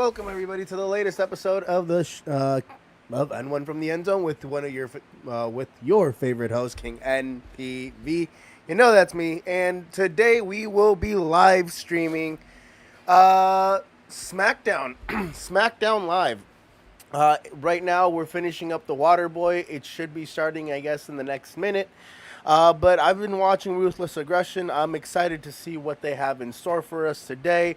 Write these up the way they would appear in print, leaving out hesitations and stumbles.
welcome everybody to the latest episode of the of N1 from the End Zone with your favorite host, King N.P.V. You know that's me, and today we will be live streaming SmackDown, SmackDown Live. Right now we're finishing up the Waterboy. It should be starting, I guess, in the next minute. But I've been watching Ruthless Aggression. I'm excited to see what they have in store for us today.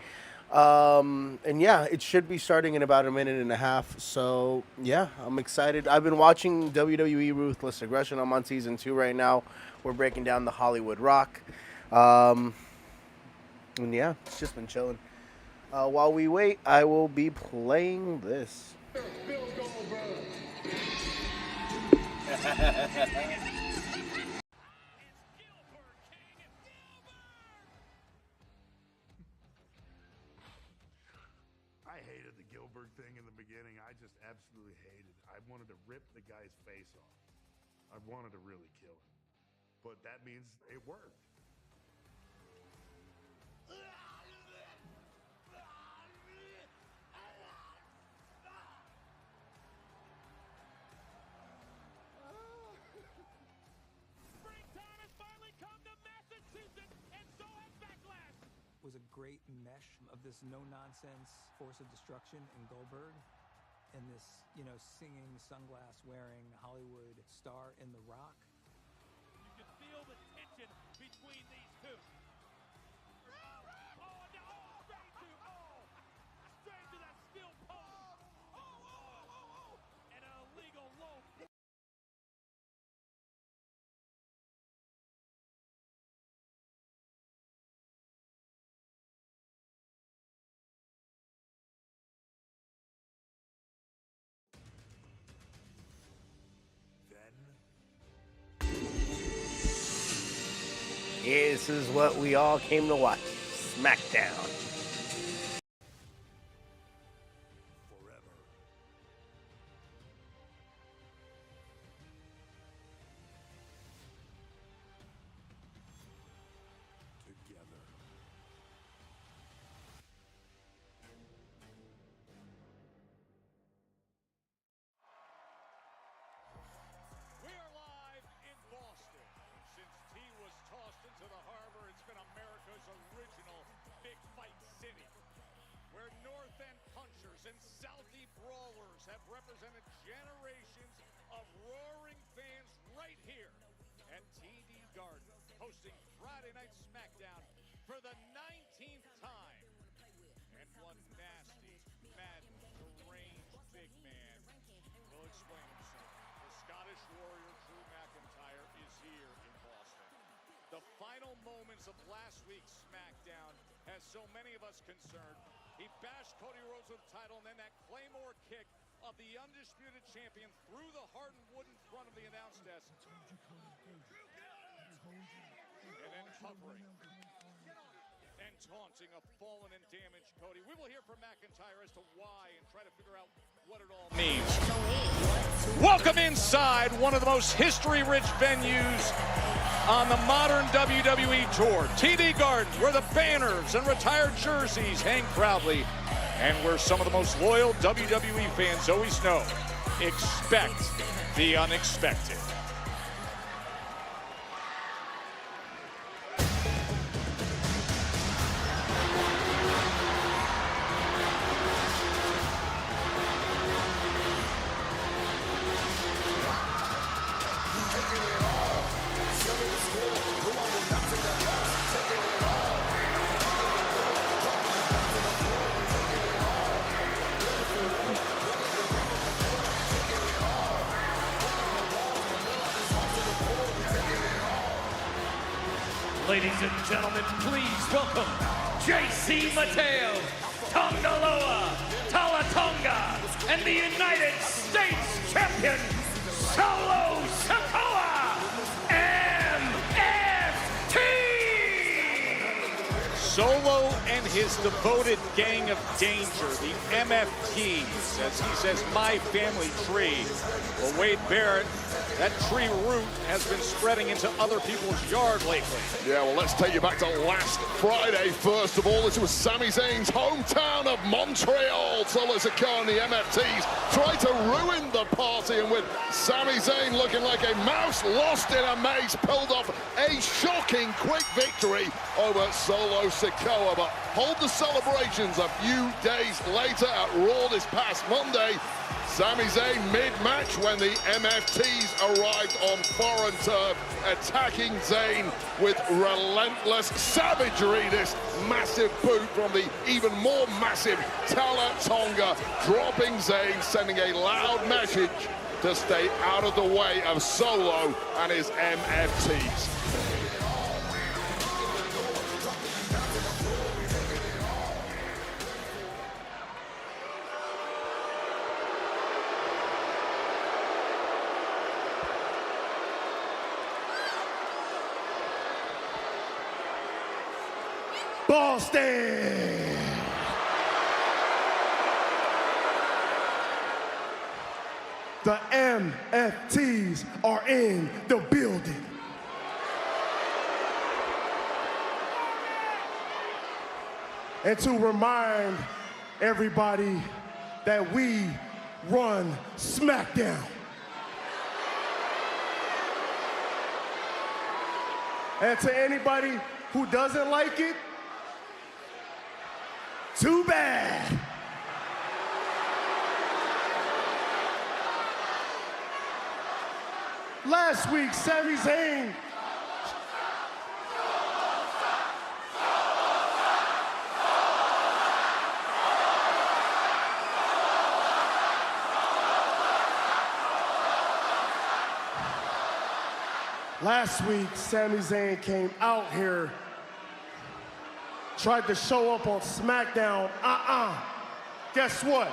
And yeah, it should be starting in about a minute and a half. So yeah, I'm excited. I've been watching WWE Ruthless Aggression. I'm on season 2 right now. We're breaking down the Hollywood Rock. And yeah, it's just been chilling. While we wait, I will be playing this. Thing in the beginning, I just absolutely hated it. I wanted to rip the guy's face off. I wanted to really kill him. But that means it worked. Springtime has finally come to Massachusetts, and so has Backlash. Was a great mesh of this no-nonsense force of destruction in Goldberg and this, singing, sunglass-wearing Hollywood star in The Rock. You can feel the tension between these two. Straight to that steel post. And an illegal low. This is what we all came to watch. SmackDown. Forever. Together. We are live in Boston. Since T was tossed into the harbor, it's been America's original big fight city, where North End punchers and Southie brawlers have represented generations of roaring fans right here at TD Garden, hosting Friday Night Smackdown for the 19th time. And one nasty, mad, deranged big man will explain himself. The Scottish warrior Drew McIntyre is here in Boston. The final moments of last week's SmackDown has so many of us concerned. He bashed Cody Rhodes with the title, and then that Claymore kick of the undisputed champion through the hardened wooden front of the announce desk. And then hovering and taunting a fallen and damaged Cody. We will hear from McIntyre as to why and try to figure out what it all means. Welcome inside one of the most history-rich venues on the modern WWE tour. TD Garden, where the banners and retired jerseys hang proudly, and where some of the most loyal WWE fans always know, expect the unexpected. Ladies and gentlemen, please welcome JC Mateo, Tongaloa, Talatonga, and the United States Champion, Solo Sikoa, MFT! Solo and his devoted gang of danger, the MFTs, as he says, my family tree. Well, Wade Barrett That tree root has been spreading into other people's yard lately. Yeah, well, let's take you back to last Friday. First of all, this was Sami Zayn's hometown of Montreal. Solo Sikoa and the MFTs tried to ruin the party, and with Sami Zayn looking like a mouse lost in a maze, pulled off a shocking quick victory over Solo Sikoa. But hold the celebrations a few days later at Raw this past Monday. Sami Zayn mid-match when the MFTs arrived on foreign turf, attacking Zayn with relentless savagery. This massive boot from the even more massive Tala Tonga, dropping Zayn, sending a loud message to stay out of the way of Solo and his MFTs. Boston! The MFTs are in the building. And to remind everybody that we run SmackDown. And to anybody who doesn't like it, too bad. Last week, Sami Zayn came out here, tried to show up on SmackDown. Guess what?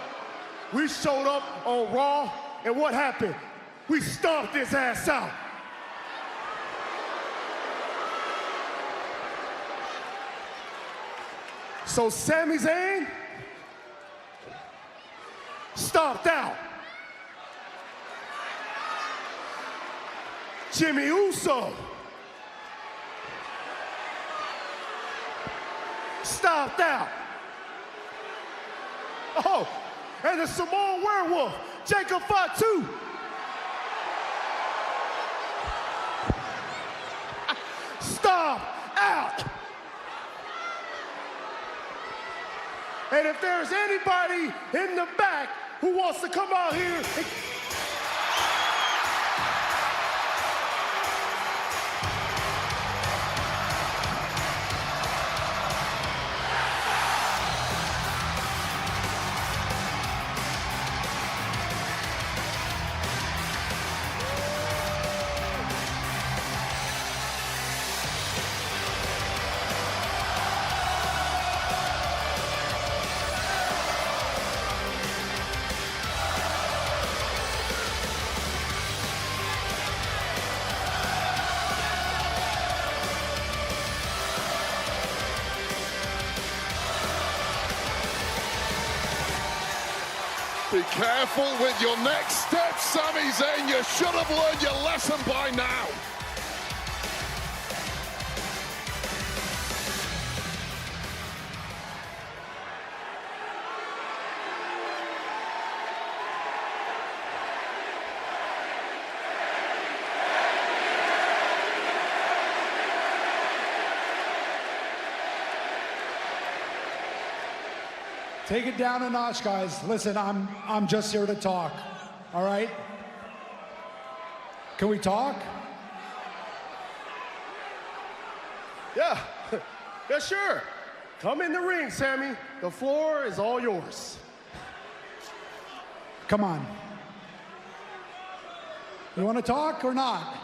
We showed up on Raw, and what happened? We stomped his ass out. So Sami Zayn stomped out. Jimmy Uso stomped out. Oh, and the Samoan werewolf, Jacob Fatu, stomped out. And if there's anybody in the back who wants to come out here and be careful with your next step, Sami Zayn. You should have learned your lesson by now. Take it down a notch, guys. Listen, I'm just here to talk, all right? Can we talk? Yeah, yeah, sure. Come in the ring, Sami. The floor is all yours. Come on. You want to talk or not?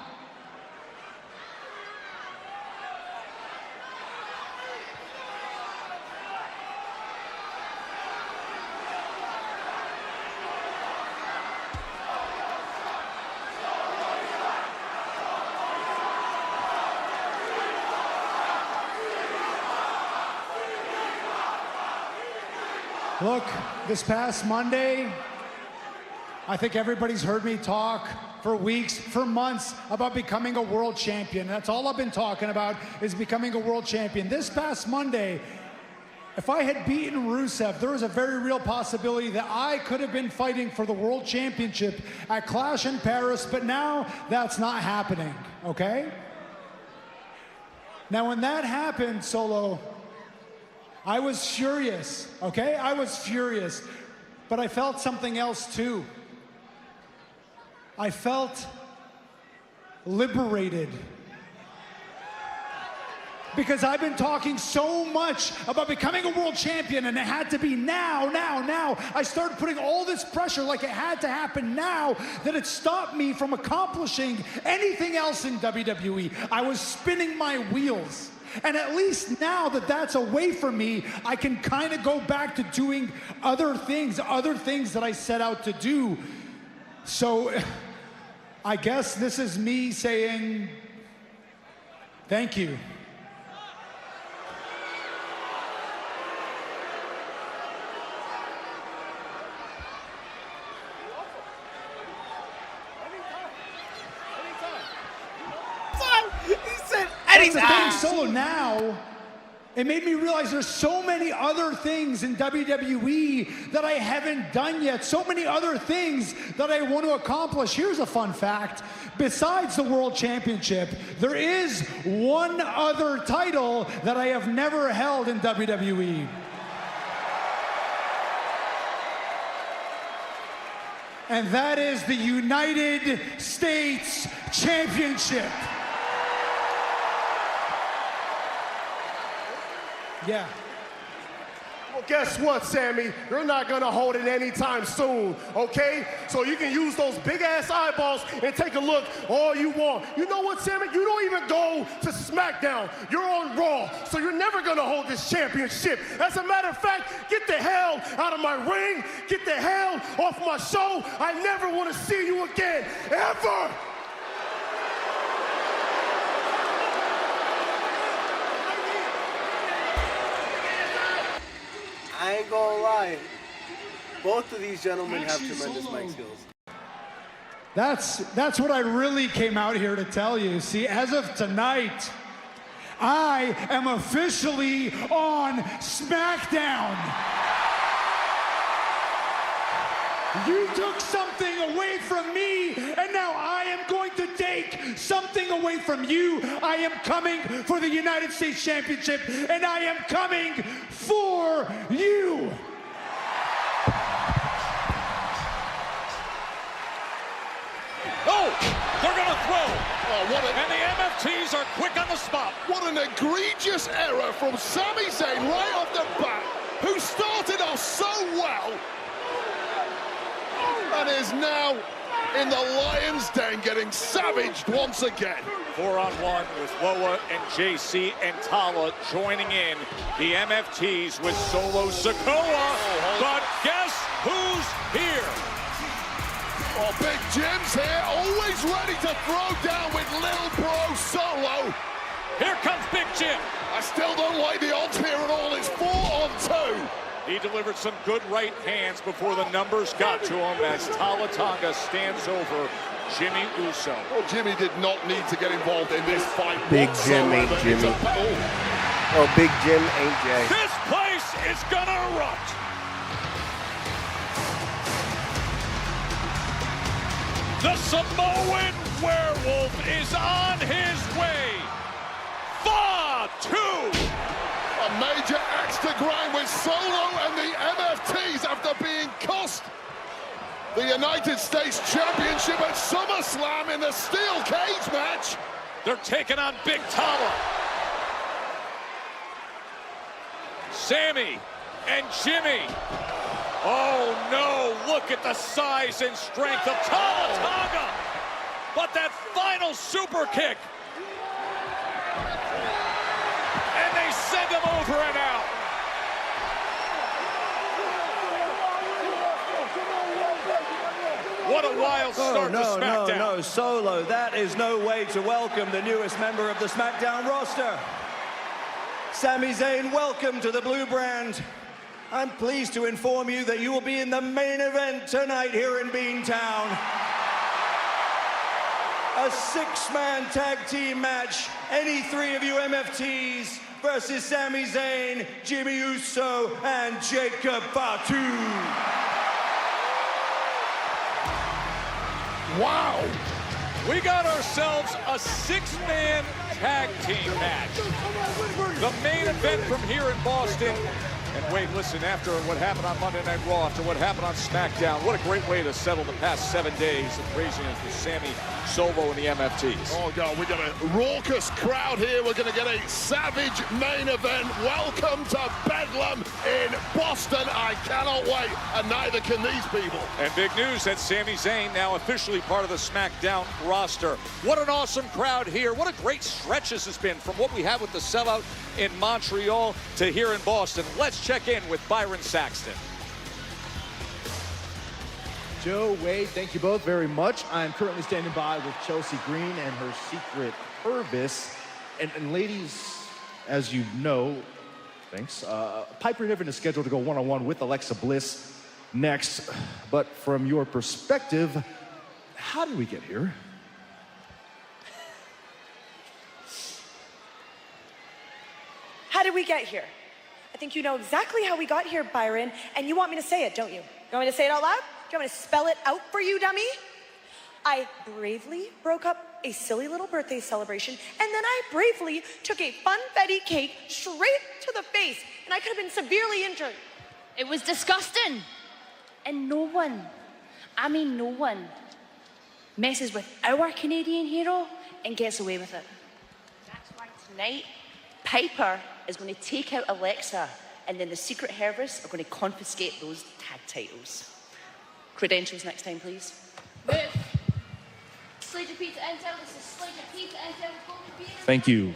Look, this past Monday, I think everybody's heard me talk for weeks, for months, about becoming a world champion. That's all I've been talking about, is becoming a world champion. This past Monday, if I had beaten Rusev, there was a very real possibility that I could have been fighting for the world championship at Clash in Paris, but now that's not happening, okay? Now, when that happened, Solo, I was furious, okay? I was furious, but I felt something else too. I felt liberated. Because I've been talking so much about becoming a world champion, and it had to be now. I started putting all this pressure like it had to happen now, that it stopped me from accomplishing anything else in WWE. I was spinning my wheels. And at least now that that's away from me, I can kind of go back to doing other things that I set out to do. So I guess this is me saying thank you. That's the thing, Solo, now, it made me realize there's so many other things in WWE that I haven't done yet, so many other things that I want to accomplish. Here's a fun fact. Besides the World Championship, there is one other title that I have never held in WWE. And that is the United States Championship. Yeah. Well, guess what, Sami? You're not gonna hold it anytime soon, okay? So you can use those big-ass eyeballs and take a look all you want. You know what, Sami? You don't even go to SmackDown. You're on Raw, so you're never gonna hold this championship. As a matter of fact, get the hell out of my ring. Get the hell off my show. I never want to see you again, ever. I ain't gonna lie. Both of these gentlemen have tremendous mic skills. That's what I really came out here to tell you. See, as of tonight, I am officially on SmackDown. You took something away from me, and now I am going to take something away from you. I am coming for the United States Championship, and I am coming for you. Oh, they're gonna throw. Oh, and the MFTs are quick on the spot. What an egregious error from Sami Zayn right off the bat, who started off so well and is now in the lion's den getting savaged once again. 4-on-1 with Loa and JC and Tala joining in. The MFTs with Solo Sikoa. But guess who's here? Oh, Big Jim's here, always ready to throw down with little bro Solo. Here comes Big Jim. I still don't like the odds here at all. It's 4-on-2. He delivered some good right hands before the numbers got to him as Tala Tonga stands over Jimmy Uso. Well, Jimmy did not need to get involved in this fight. Big Jim ain't Jimmy. Oh, Big Jim ain't Jay. This place is gonna erupt. The Samoan werewolf is on his way. Far 2. A major axe to grind with Solo and the MFTs after being cost the United States Championship at SummerSlam in the steel cage match. They're taking on Big Tala. Sami and Jimmy. Oh no, look at the size and strength of Tala Tonga. But that final super kick. And they send him over and out. What a wild start to SmackDown. No, Solo, that is no way to welcome the newest member of the SmackDown roster. Sami Zayn, welcome to the blue brand. I'm pleased to inform you that you will be in the main event tonight here in Beantown. A six-man tag team match. Any three of you MFTs versus Sami Zayn, Jimmy Uso, and Jacob Fatu. Wow. We got ourselves a six-man tag team match. The main event from here in Boston. And Wade, listen, after what happened on Monday Night Raw, after what happened on SmackDown, what a great way to settle the past 7 days of craziness with Sammy, Solo, and the MFTs. Oh, God, we got a raucous crowd here. We're going to get a savage main event. Welcome to Bedlam in Boston. I cannot wait, and neither can these people. And big news that Sami Zayn now officially part of the SmackDown roster. What an awesome crowd here. What a great stretch this has been from what we had with the sellout in Montreal to here in Boston. Let's check in with Byron Saxton. Joe, Wade, thank you both very much. I'm currently standing by with Chelsea Green and her secret Purvis. And ladies, as you know, thanks, Piper Niven is scheduled to go one-on-one with Alexa Bliss next. But from your perspective, how did we get here? How did we get here? I think you know exactly how we got here, Byron, and you want me to say it, don't you? You want me to say it out loud? Do you want me to spell it out for you, dummy? I bravely broke up a silly little birthday celebration, and then I bravely took a funfetti cake straight to the face, and I could have been severely injured. It was disgusting. And no one, I mean no one, messes with our Canadian hero and gets away with it. That's why tonight, Piper is going to take out Alexa, and then the Secret Harvest are going to confiscate those tag titles. Credentials next time, please. Move. Slide your pizza intel. This is slide your pizza intel. Thank you,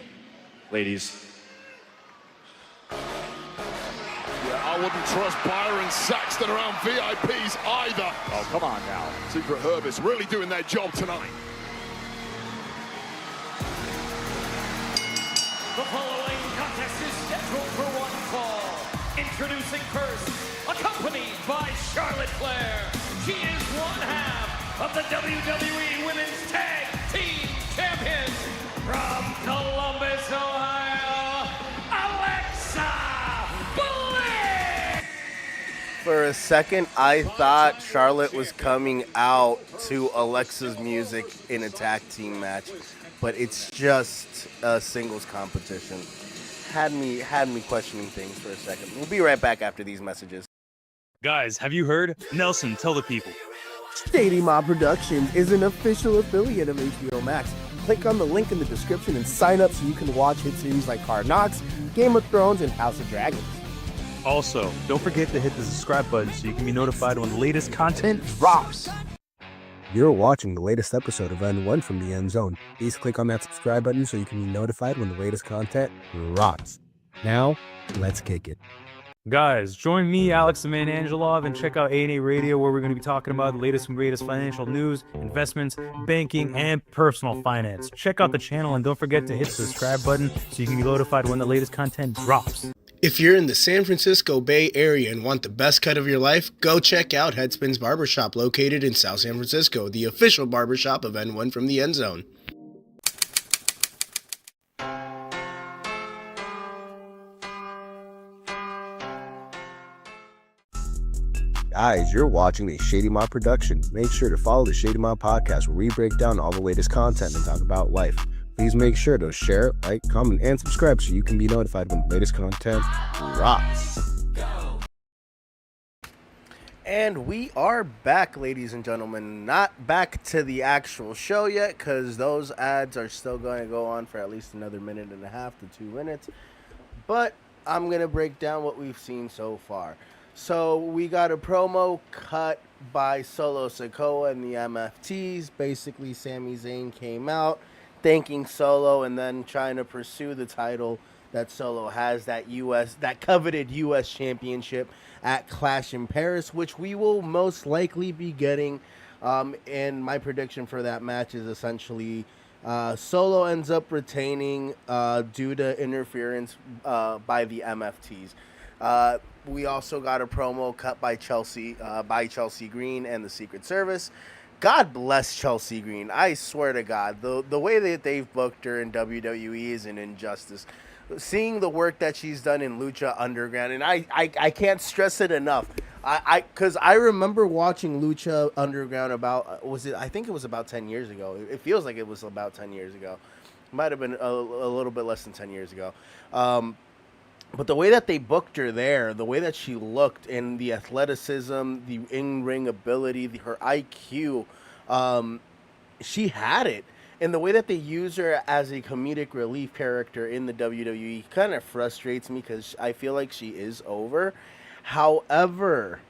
ladies. Yeah, I wouldn't trust Byron Saxton around VIPs either. Oh, come on now. Secret Herbis really doing their job tonight. The following contest is scheduled for one fall. Introducing first, accompanied by Charlotte Flair. She is one half of the WWE Women's Tag Team Champions from Columbus, Ohio, Alexa Bliss. For a second, I thought Charlotte was coming out to Alexa's music in a tag team match, but it's just a singles competition. Had me questioning things for a second. We'll be right back after these messages. Guys, have you heard? Nelson, tell the people. Shady Mob Productions is an official affiliate of HBO Max. Click on the link in the description and sign up so you can watch hit series like Hard Knocks, Game of Thrones, and House of Dragons. Also, don't forget to hit the subscribe button so you can be notified when the latest content drops. You're watching the latest episode of N1 from the End Zone. Please click on that subscribe button so you can be notified when the latest content drops. Now, let's kick it. Guys, join me, Alex the Man Angelov, and check out A&A Radio, where we're going to be talking about the latest and greatest financial news, investments, banking, and personal finance. Check out the channel and don't forget to hit the subscribe button so you can be notified when the latest content drops. If you're in the San Francisco Bay Area and want the best cut of your life, go check out Headspins Barbershop, located in South San Francisco, the official barbershop of N1 from the End Zone. Guys, you're watching a Shady Mob production. Make sure to follow the Shady Mob podcast, where we break down all the latest content and talk about life. Please make sure to share, like, comment, and subscribe so you can be notified when the latest content drops. And we are back, ladies and gentlemen. Not back to the actual show yet, because those ads are still going to go on for at least another minute and a half to 2 minutes. But I'm going to break down what we've seen so far. So we got a promo cut by Solo Sikoa and the MFTs. Basically, Sami Zayn came out thanking Solo and then trying to pursue the title that Solo has, that coveted U.S. championship at Clash in Paris, which we will most likely be getting. And my prediction for that match is essentially Solo ends up retaining due to interference by the MFTs. We also got a promo cut by Chelsea Green and the Secret Service. God bless Chelsea Green. I swear to God, the way that they've booked her in WWE is an injustice. Seeing the work that she's done in Lucha Underground, and I can't stress it enough. Because I remember watching Lucha Underground I think it was about 10 years ago. It feels like it was about 10 years ago. Might have been a little bit less than 10 years ago. But the way that they booked her there, the way that she looked, and the athleticism, the in-ring ability, her IQ, she had it. And the way that they use her as a comedic relief character in the WWE kind of frustrates me because I feel like she is over. However,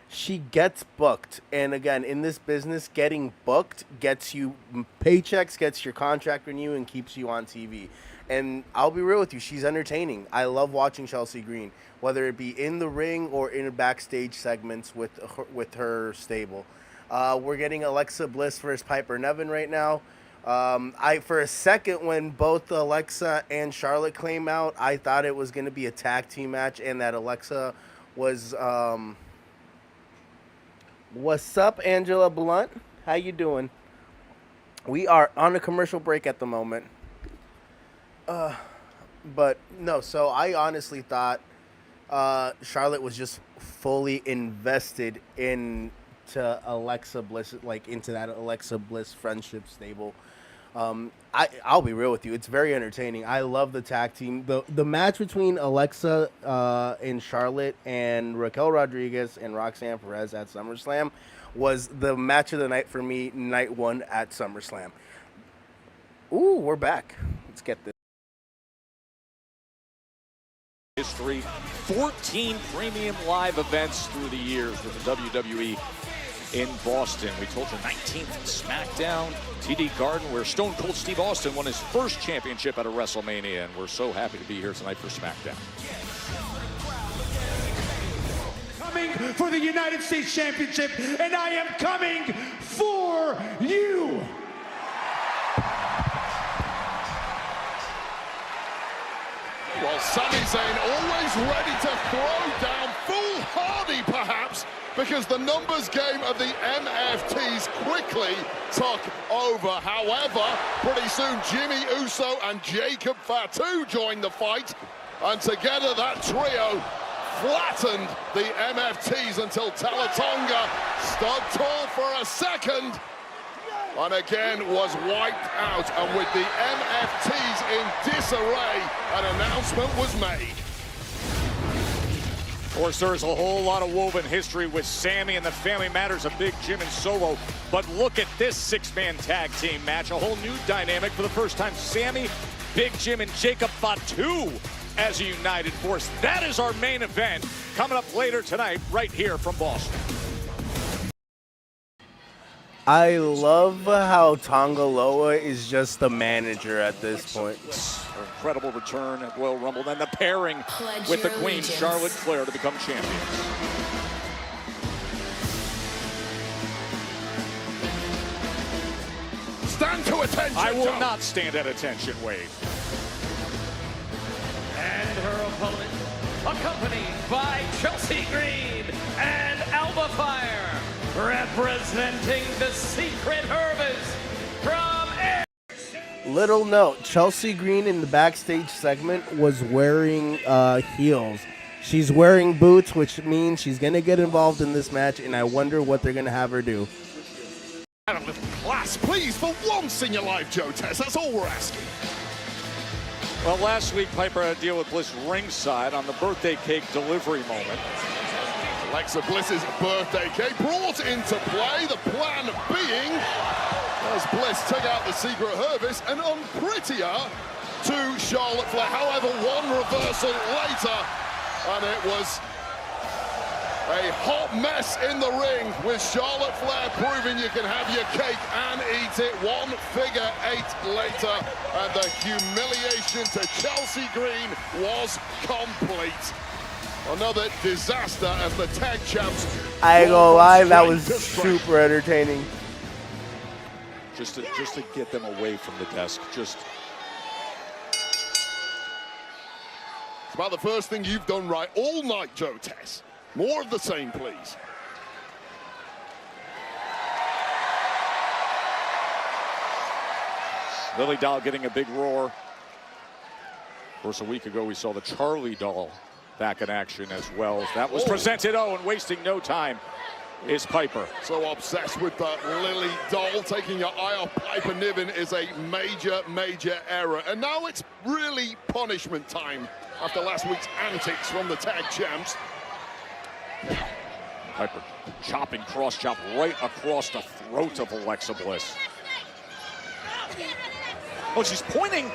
she gets booked. And again, in this business, getting booked gets you paychecks, gets your contract renewed, and keeps you on TV. And I'll be real with you, she's entertaining. I love watching Chelsea Green, whether it be in the ring or in backstage segments with her stable. We're getting Alexa Bliss versus Piper Niven right now. For a second, when both Alexa and Charlotte came out, I thought it was going to be a tag team match and that Alexa was... What's up, Angela Blunt? How you doing? We are on a commercial break at the moment. But no, so I honestly thought Charlotte was just fully invested into Alexa Bliss, like into that Alexa Bliss friendship stable. I'll be real with you, it's very entertaining. I love the tag team. The match between Alexa and Charlotte and Raquel Rodriguez and Roxanne Perez at SummerSlam was the match of the night for me, night one at SummerSlam. Ooh, we're back. Let's get this. History, 14 premium live events through the years with the WWE in Boston. We told you 19th SmackDown, TD Garden, where Stone Cold Steve Austin won his first championship at a WrestleMania, and we're so happy to be here tonight for SmackDown. Coming for the United States Championship, and I am coming for you. Well, Sami Zayn always ready to throw down, foolhardy perhaps, because the numbers game of the MFTs quickly took over. However, pretty soon Jimmy Uso and Jacob Fatu joined the fight, and together that trio flattened the MFTs until Talatonga stood tall for a second and again was wiped out. And with the MFTs in disarray, an announcement was made. Of course, there's a whole lot of woven history with Sami and the Family Matters of Big Jim and Solo. But look at this six-man tag team match. A whole new dynamic for the first time. Sami, Big Jim, and Jacob Fatu as a united force. That is our main event coming up later tonight right here from Boston. I love how Tonga Loa is just the manager at this point. Incredible return at Royal Rumble. Then the pairing with the Queen, Charlotte Flair, to become champions. Stand to attention. I will not stand at attention, Wade. And her opponent, accompanied by Chelsea Green and Alba Fire, representing the Secret Service from Air. Little note, Chelsea Green in the backstage segment was wearing heels. She's wearing boots, which means she's going to get involved in this match, and I wonder what they're going to have her do. Add a little class, please, for once in your life, Joe Tess. That's all we're asking. Well, last week, Piper had a deal with Bliss ringside on the birthday cake delivery moment. Alexa Bliss's birthday cake brought into play, the plan being, as Bliss took out the Secret Service and unprettier to Charlotte Flair. However, one reversal later, and it was a hot mess in the ring with Charlotte Flair proving you can have your cake and eat it. One figure eight later, and the humiliation to Chelsea Green was complete. Another disaster as the tag champs. I ain't gonna lie, that was super entertaining. Just to get them away from the desk. It's about the first thing you've done right all night, Joe Tess. More of the same, please. Lily Doll getting a big roar. Of course, a week ago we saw the Charlie Doll back in action as well. That was presented. Oh, and wasting no time is Piper. So obsessed with that Lily Doll. Taking your eye off Piper Niven is a major, major error. And now it's really punishment time after last week's antics from the tag champs. Piper chopping cross chop right across the throat of Alexa Bliss. Oh, she's pointing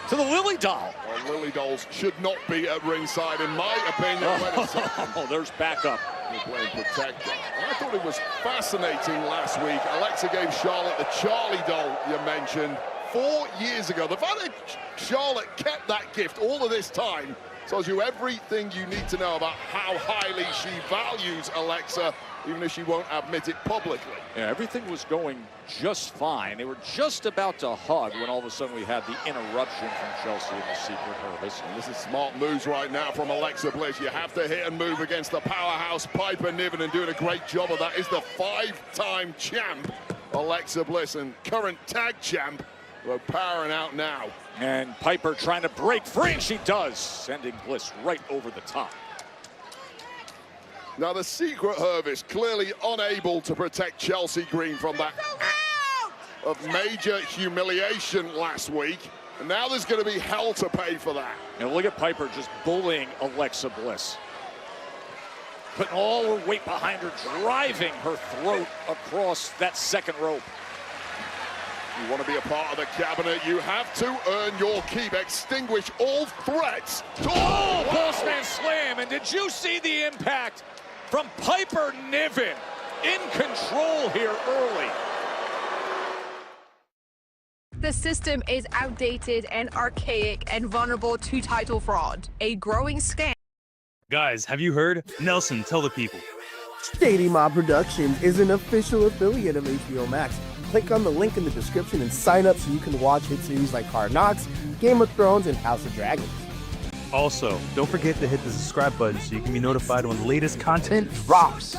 to the Lily Doll. Well, Lily Dolls should not be at ringside, in my opinion. Oh, there's backup. You're playing protector. I thought it was fascinating last week. Alexa gave Charlotte the Charlie Doll you mentioned 4 years ago. The fact that Charlotte kept that gift all of this time tells you everything you need to know about how highly she values Alexa, even if she won't admit it publicly. Yeah, everything was going just fine. They were just about to hug when all of a sudden we had the interruption from Chelsea in the secret service. And this is smart moves right now from Alexa Bliss. You have to hit and move against the powerhouse Piper Niven, and doing a great job of that is the 5-time champ Alexa Bliss, and current tag champ. We're powering out now. And Piper trying to break free, and she does, sending Bliss right over the top. Now the Secret Herb is clearly unable to protect Chelsea Green from that act of major humiliation last week. And now there's going to be hell to pay for that. And look at Piper just bullying Alexa Bliss. Putting all her weight behind her, driving her throat across that second rope. You want to be a part of the cabinet, you have to earn your keep. Extinguish all threats. Oh, Postman Slam. And did you see the impact from Piper Niven? In control here early. The system is outdated and archaic and vulnerable to title fraud, a growing scam. Guys, have you heard? Nelson, tell the people. Shady Mob Productions is an official affiliate of HBO Max. Click on the link in the description and sign up so you can watch hit series like Hard Knocks, Game of Thrones, and House of Dragons. Also, don't forget to hit the subscribe button so you can be notified when the latest content drops.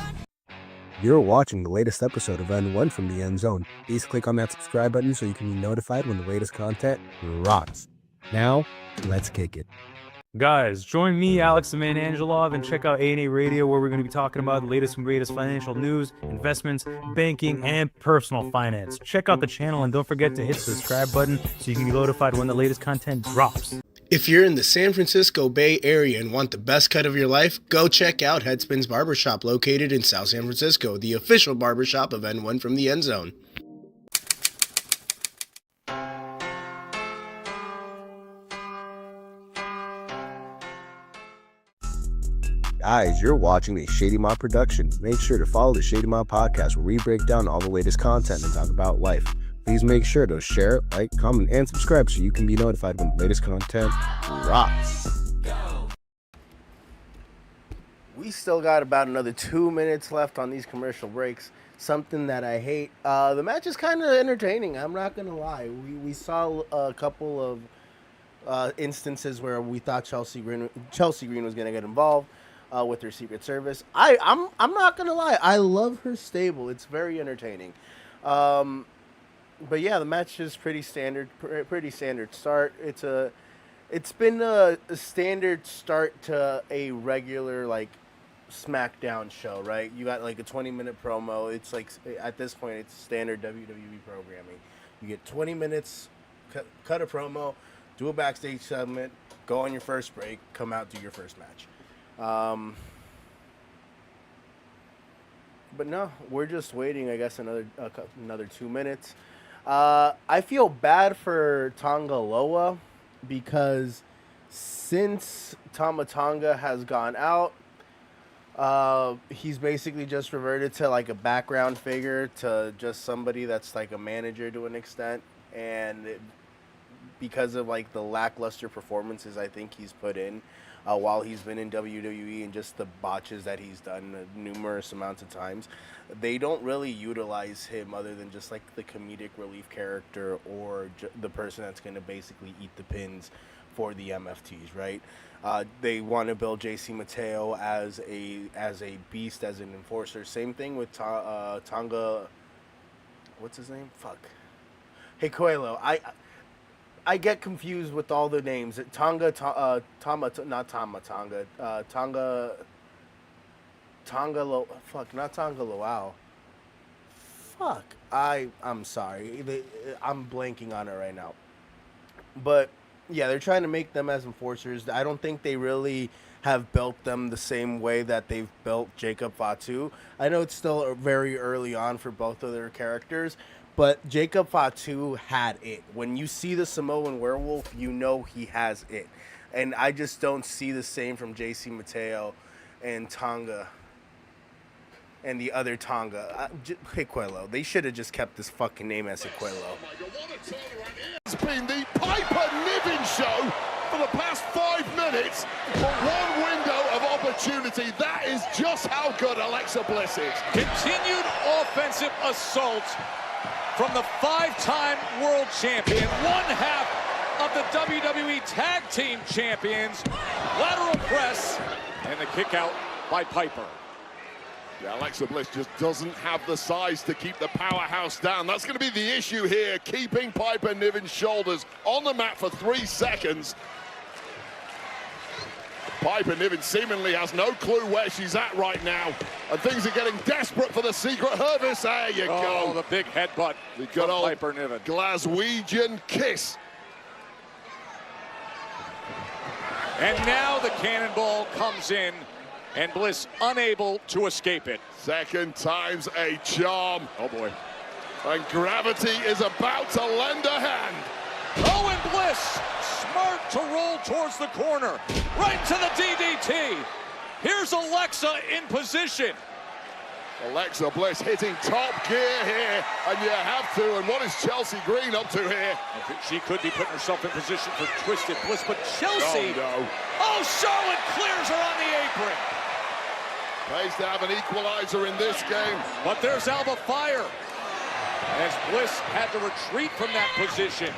You're watching the latest episode of N1 from the End Zone. Please click on that subscribe button so you can be notified when the latest content drops. Now, let's kick it. Guys, join me, Alex the Man Angelov, and check out A&A Radio, where we're going to be talking about the latest and greatest financial news, investments, banking, and personal finance. Check out the channel and don't forget to hit the subscribe button so you can be notified when the latest content drops. If you're in the San Francisco Bay Area and want the best cut of your life, go check out Headspins Barbershop, located in South San Francisco, the official barbershop of N1 from the End Zone. Guys, you're watching a Shady Mob production. Make sure to follow the Shady Mob podcast, where we break down all the latest content and talk about life. Please make sure to share, like, comment, and subscribe so you can be notified when the latest content drops. We still got about another 2 minutes left on these commercial breaks. Something that I hate. The match is kind of entertaining. I'm not gonna lie. We saw a couple of instances where we thought Chelsea Green was gonna get involved with her Secret Service. I'm not gonna lie. I love her stable. It's very entertaining. But yeah, the match is pretty standard start. It's been a standard start to a regular like SmackDown show, right? You got like a 20-minute promo. It's like, at this point, it's standard WWE programming. You get 20 minutes, cut a promo, do a backstage segment, go on your first break, come out, do your first match. But no, we're just waiting, I guess, another 2 minutes. I feel bad for Tonga Loa because since Tama Tonga has gone out, he's basically just reverted to like a background figure, to just somebody that's like a manager to an extent, and because of like the lackluster performances I think he's put in while he's been in WWE and just the botches that he's done numerous amounts of times. They don't really utilize him other than just like the comedic relief character or the person that's going to basically eat the pins for the MFTs, right? They want to build JC Mateo as a beast, as an enforcer. Same thing with Tonga. What's his name? Fuck. Hey, Coelho. I get confused with all the names. Tonga, not Tama, Tonga. Not Tonga Luau. Fuck. I'm sorry. I'm blanking on it right now. But yeah, they're trying to make them as enforcers. I don't think they really have built them the same way that they've built Jacob Fatu. I know it's still very early on for both of their characters, but Jacob Fatu had it. When you see the Samoan Werewolf, you know he has it. And I just don't see the same from JC Mateo and Tonga and the other Tonga. Hiquelo. They should have just kept this fucking name as Hiquelo. It's been the Piper Niven show for the past 5 minutes for one window of opportunity. That is just how good Alexa Bliss is. Continued offensive assault from the 5-time world champion, one half of the WWE Tag Team Champions. Lateral press and the kick out by Piper. Yeah, Alexa Bliss just doesn't have the size to keep the powerhouse down. That's going to be the issue here, keeping Piper Niven's shoulders on the mat for 3 seconds. Piper Niven seemingly has no clue where she's at right now, and things are getting desperate for the secret Hervis. There you go. Oh, the big headbutt. The good old Piper Niven. Glaswegian kiss. And now the cannonball comes in, and Bliss unable to escape it. Second time's a charm. Oh boy. And gravity is about to lend a hand. Oh, and Bliss, smart to roll towards the corner. Right to the DDT. Here's Alexa in position. Alexa Bliss hitting top gear here, and you have to. And what is Chelsea Green up to here? She could be putting herself in position for Twisted Bliss, but Chelsea... No. Oh, Charlotte clears her on the apron. Pays to have an equalizer in this game. But there's Alba Fire, as Bliss had to retreat from that position.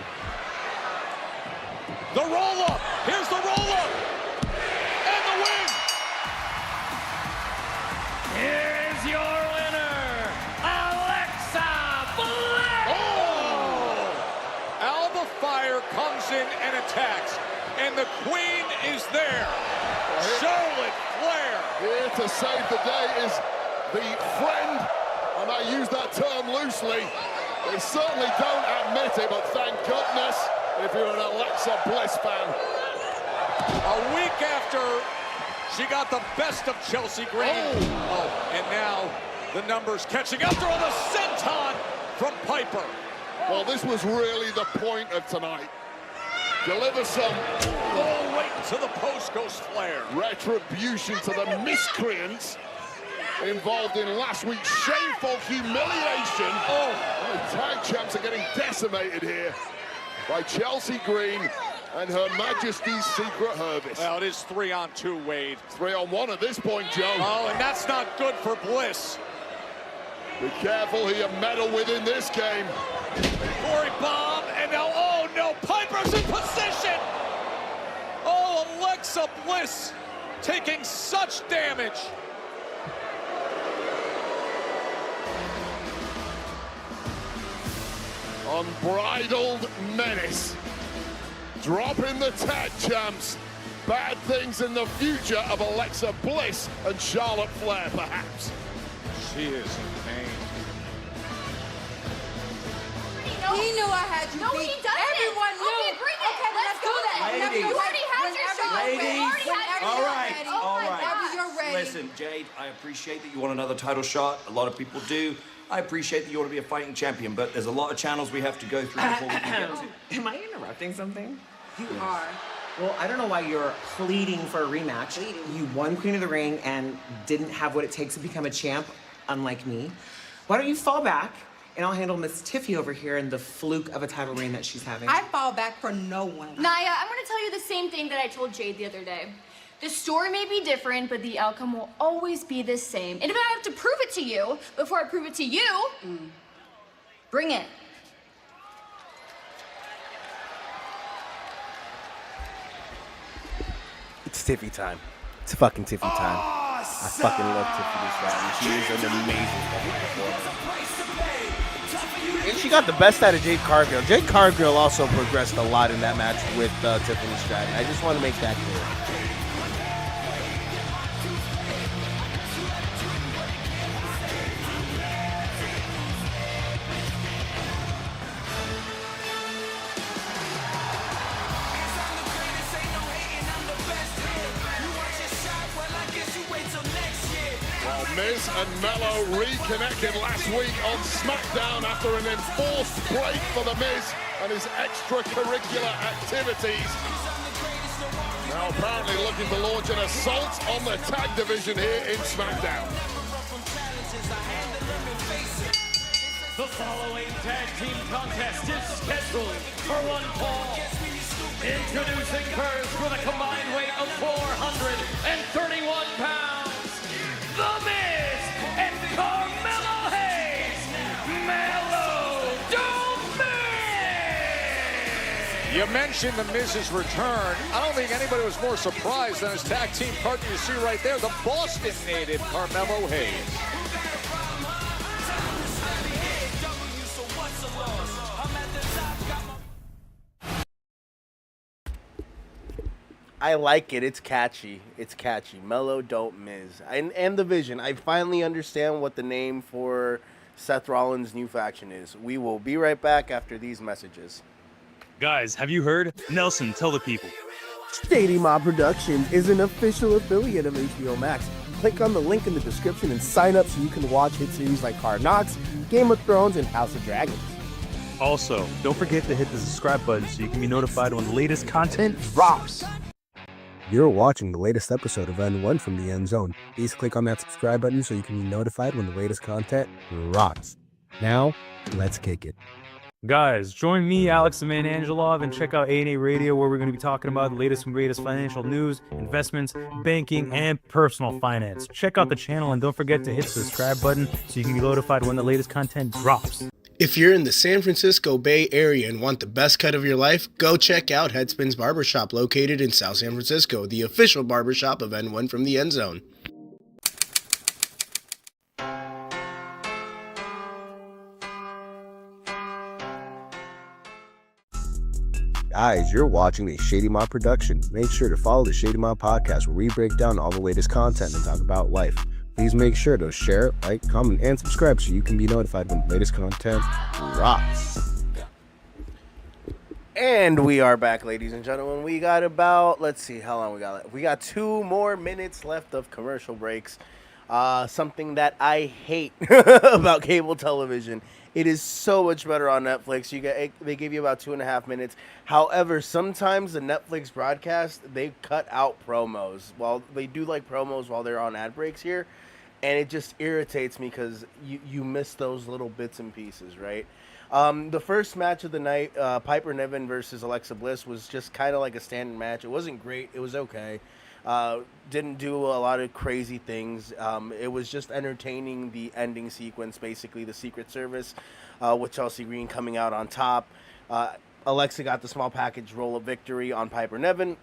The roll-up. Here's the roll-up. And the win. Here's your winner, Alexa Bliss. Oh! Alba Fire comes in and attacks. And the queen is there. Charlotte Flair. Here to save the day is the friend, and I use that term loosely. They certainly don't admit it, but thank goodness if you're an Alexa Bliss fan. A week after she got the best of Chelsea Green. Oh, and now the numbers catching up to her. The senton from Piper. Well, this was really the point of tonight. Deliver some... Oh, right to the post goes Flair. Retribution to the miscreants involved in last week's shameful humiliation. Oh, the tag champs are getting decimated here by Chelsea Green and Her Majesty's Secret Hervis. Well, it is 3-on-2, Wade. 3-on-1 at this point, Joe. Oh, and that's not good for Bliss. Be careful who you meddle with in this game. Corey bomb, and now, oh no, Piper's in position! Oh, Alexa Bliss taking such damage. Unbridled menace. Dropping the tag champs. Bad things in the future of Alexa Bliss and Charlotte Flair, perhaps. She is in pain. He knew I had you beat. He doesn't. Everyone knew. Okay, bring it. Okay, let's do that. Ladies. You already had your shot. All right, all right. Whenever you're ready. Listen, Jade, I appreciate that you want another title shot. A lot of people do. I appreciate that you want to be a fighting champion, but there's a lot of channels we have to go through before we can get to. Am I interrupting something? You are. Well, I don't know why you're pleading for a rematch. You won Queen of the Ring and didn't have what it takes to become a champ, unlike me. Why don't you fall back And I'll handle Miss Tiffy over here and the fluke of a title reign that she's having. I fall back for no one. Naya, I'm going to tell you the same thing that I told Jade the other day. The story may be different, but the outcome will always be the same. And if I have to prove it to you before I prove it to you, bring it. It's Tiffy time. It's fucking Tiffy time. I fucking love Tiffany Stratton. She is an amazing fucking performer. And she got the best out of Jade Cargill. Jade Cargill also progressed a lot in that match with Tiffany Stratton. I just want to make that clear. Miz and Mello reconnected last week on SmackDown after an enforced break for The Miz and his extracurricular activities. Now apparently looking to launch an assault on the tag division here in SmackDown. The following tag team contest is scheduled for one fall. Introducing first with a combined weight of 431 pounds, The Miz and Carmelo Hayes, Mello Domingue! You mentioned The Miz's return. I don't think anybody was more surprised than his tag team partner you see right there, the Boston native Carmelo Hayes. I like it. It's catchy. It's catchy. Mellow Don't Miz. And the vision. I finally understand what the name for Seth Rollins' new faction is. We will be right back after these messages. Guys, have you heard? Nelson, tell the people. Shady Mob Productions is an official affiliate of HBO Max. Click on the link in the description and sign up so you can watch hit series like Hard Knocks, Game of Thrones, and House of Dragons. Also, don't forget to hit the subscribe button so you can be notified when the latest content drops. You're watching the latest episode of N1 from the End Zone. Please click on that subscribe button so you can be notified when the latest content drops. Now, let's kick it. Guys, join me, Alex the Man Angelov, and check out A&A Radio, where we're going to be talking about the latest and greatest financial news, investments, banking, and personal finance. Check out the channel and don't forget to hit the subscribe button so you can be notified when the latest content drops. If you're in the San Francisco Bay Area and want the best cut of your life, go check out Headspins Barbershop, located in South San Francisco, the official barbershop of N1 from the End Zone. Guys, you're watching a Shady Mob production. Make sure to follow the Shady Mob podcast, where we break down all the latest content and talk about life. Please make sure to share, like, comment, and subscribe so you can be notified when the latest content drops. And we are back, ladies and gentlemen. We got about, let's see how long we got left. We got 2 more minutes left of commercial breaks. Something that I hate about cable television. It is so much better on Netflix. They give you about 2.5 minutes. However, sometimes the Netflix broadcast, they cut out promos. They do like promos while they're on ad breaks here. And it just irritates me because you miss those little bits and pieces, right? The first match of the night, Piper Niven versus Alexa Bliss, was just kind of like a standard match. It wasn't great. It was okay. Didn't do a lot of crazy things. It was just entertaining, the ending sequence, basically the Secret Service with Chelsea Green coming out on top. Alexa got the small package roll of victory on Piper Niven.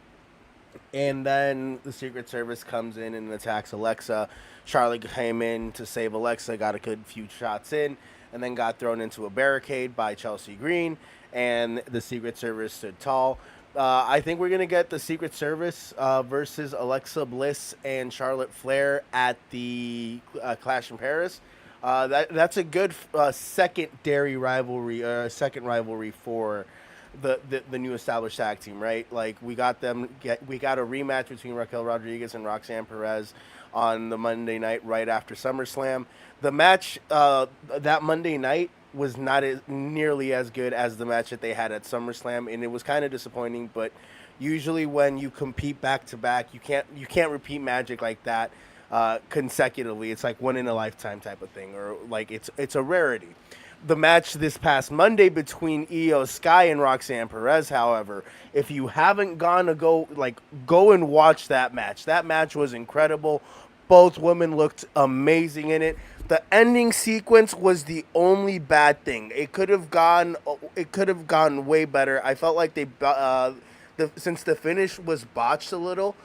And then the Secret Service comes in and attacks Alexa. Charlotte came in to save Alexa, got a good few shots in, and then got thrown into a barricade by Chelsea Green, and the Secret Service stood tall. I think we're going to get the Secret Service versus Alexa Bliss and Charlotte Flair at the Clash in Paris. That's a good secondary rivalry, second rivalry for the new established tag team, right? Like, we got a rematch between Raquel Rodriguez and Roxanne Perez on the Monday night right after SummerSlam. The match that Monday night was not nearly as good as the match that they had at SummerSlam, and it was kind of disappointing. But usually when you compete back to back, you can't repeat magic like that consecutively. It's like one in a lifetime type of thing, or like it's a rarity. The match this past Monday between Io Sky and Roxanne Perez, however, if you haven't go and watch that match. That match was incredible. Both women looked amazing in it. The ending sequence was the only bad thing. It could have gone way better. I felt like since the finish was botched a little.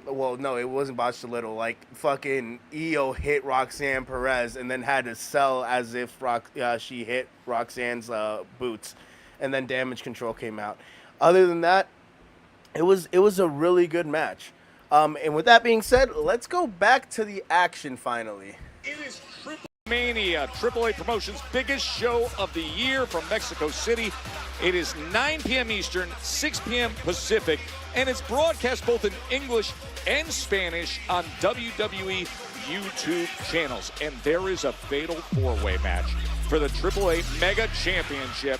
Well, no, it wasn't botched a little. Like, fucking Io hit Roxanne Perez and then had to sell as if she hit Roxanne's boots. And then Damage Control came out. Other than that, it was a really good match. And with that being said, let's go back to the action finally. It is Triple Mania, AAA Promotions' biggest show of the year from Mexico City. It is 9 p.m. Eastern, 6 p.m. Pacific, and it's broadcast both in English and Spanish on WWE YouTube channels. And there is a fatal four-way match for the AAA Mega Championship.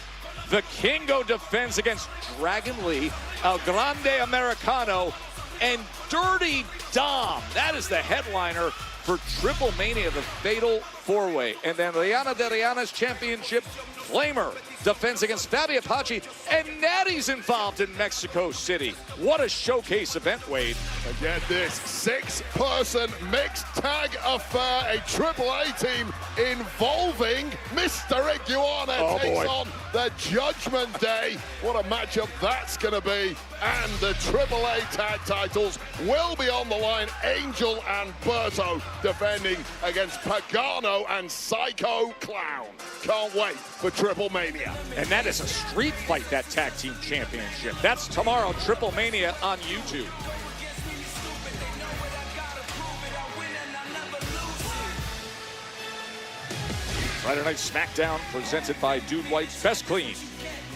The Kingo defends against Dragon Lee, El Grande Americano, and Dirty Dom. That is the headliner for Triple Mania, the fatal four-way. And then Liana de Riana's championship, Flamer, defends against Fabi Apache, and Natty's involved in Mexico City. What a showcase event, Wade. And get this, 6-person mixed tag affair, a AAA team involving Mr. Iguana takes on the Judgment Day. What a matchup that's going to be. And the AAA tag titles will be on the line. Angel and Berto defending against Pagano and Psycho Clown. Can't wait for Triple Mania. And that is a street fight, that tag team championship. That's tomorrow, Triple Mania on YouTube. Friday Night Smackdown presented by Dude White's Best Clean.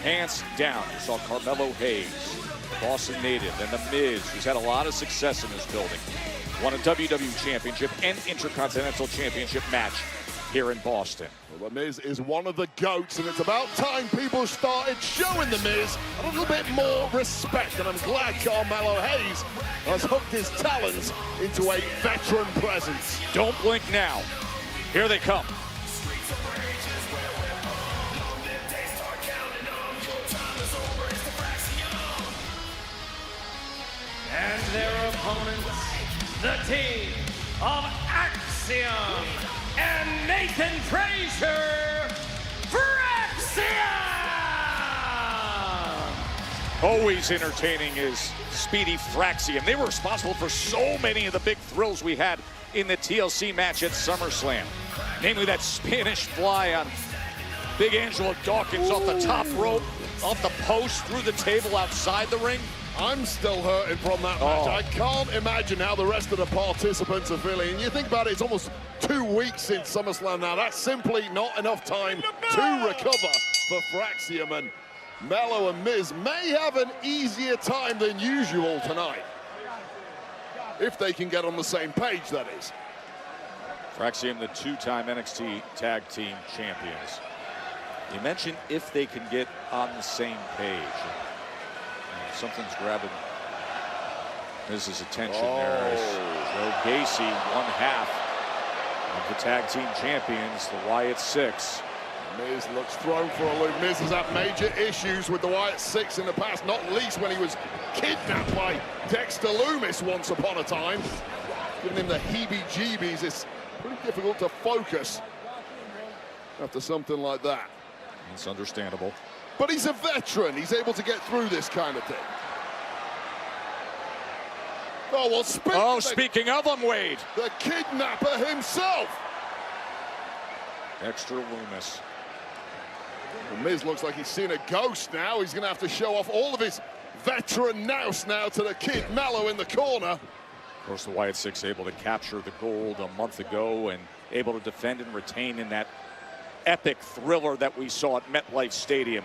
Hands down. You saw Carmelo Hayes, Boston native, and The Miz, who's had a lot of success in this building. Won a WWE Championship and Intercontinental Championship match here in Boston. Well, The Miz is one of the GOATs, and it's about time people started showing The Miz a little bit more respect, and I'm glad Carmelo Hayes has hooked his talons into a veteran presence. Don't blink now. Here they come. And their opponents, the team of Axiom and Nathan Frazier for Axiom! Always entertaining is Speedy Fraxium. They were responsible for so many of the big thrills we had in the TLC match at SummerSlam. Namely that Spanish fly on Big Angelo Dawkins off the top rope, off the post, through the table outside the ring. I'm still hurting from that match. I can't imagine how the rest of the participants are feeling. And you think about it, it's almost 2 weeks since SummerSlam now. That's simply not enough time to recover for Fraxium. And Mello and Miz may have an easier time than usual tonight. If they can get on the same page, that is. Fraxium, the two-time NXT Tag Team Champions. You mentioned if they can get on the same page. Something's grabbing Miz's attention there. As Joe Gacy, one half of the tag team champions, the Wyatt Six. Miz looks thrown for a loop. Miz has had major issues with the Wyatt Six in the past, not least when he was kidnapped by Dexter Loomis once upon a time. Giving him the heebie-jeebies. It's pretty difficult to focus after something like that. It's understandable. But he's a veteran. He's able to get through this kind of thing. Oh, well, speaking of him, Wade. The kidnapper himself. Dexter Loomis. The Miz looks like he's seen a ghost now. He's going to have to show off all of his veteran nous now to the Kid Mello in the corner. Of course, the Wyatt Six able to capture the gold a month ago and able to defend and retain in that epic thriller that we saw at MetLife Stadium.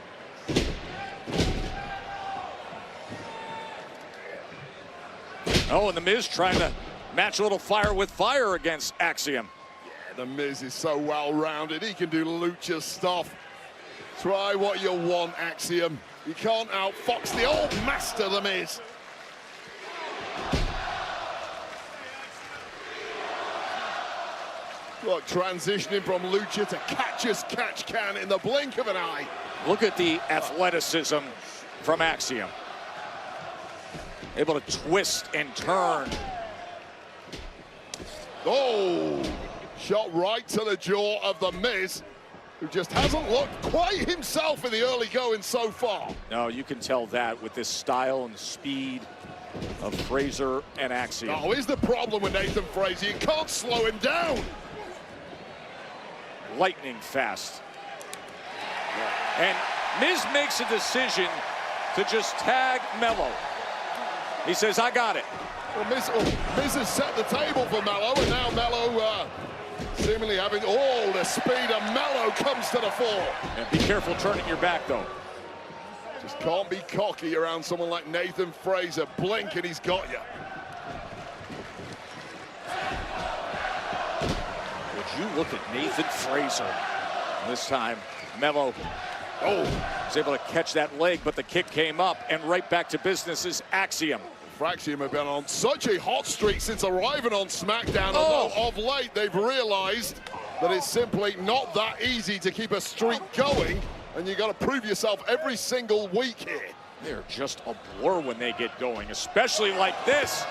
Oh, and the Miz trying to match a little fire with fire against Axiom. Yeah, the Miz is so well-rounded. He can do lucha stuff. Try what you want, Axiom. You can't outfox the old master, the Miz. Look, transitioning from lucha to catch as catch can in the blink of an eye. Look at the athleticism from Axiom. Able to twist and turn. Oh, shot right to the jaw of the Miz, who just hasn't looked quite himself in the early going so far. No, you can tell that with this style and speed of Fraser and Axiom. Oh, here's the problem with Nathan Fraser. You can't slow him down. Lightning fast. And Miz makes a decision to just tag Mello. He says, I got it. Well, Miz has set the table for Mello, and now Mello seemingly having all the speed of Mello comes to the fore. And be careful turning your back, though. Just can't be cocky around someone like Nathan Fraser. Blink and he's got you. Would you look at Nathan Fraser? This time, Mello was able to catch that leg, but the kick came up, and right back to business is Axiom. Axiom have been on such a hot streak since arriving on SmackDown, although of late they've realized that it's simply not that easy to keep a streak going, and you got to prove yourself every single week here. They're just a blur when they get going, especially like this.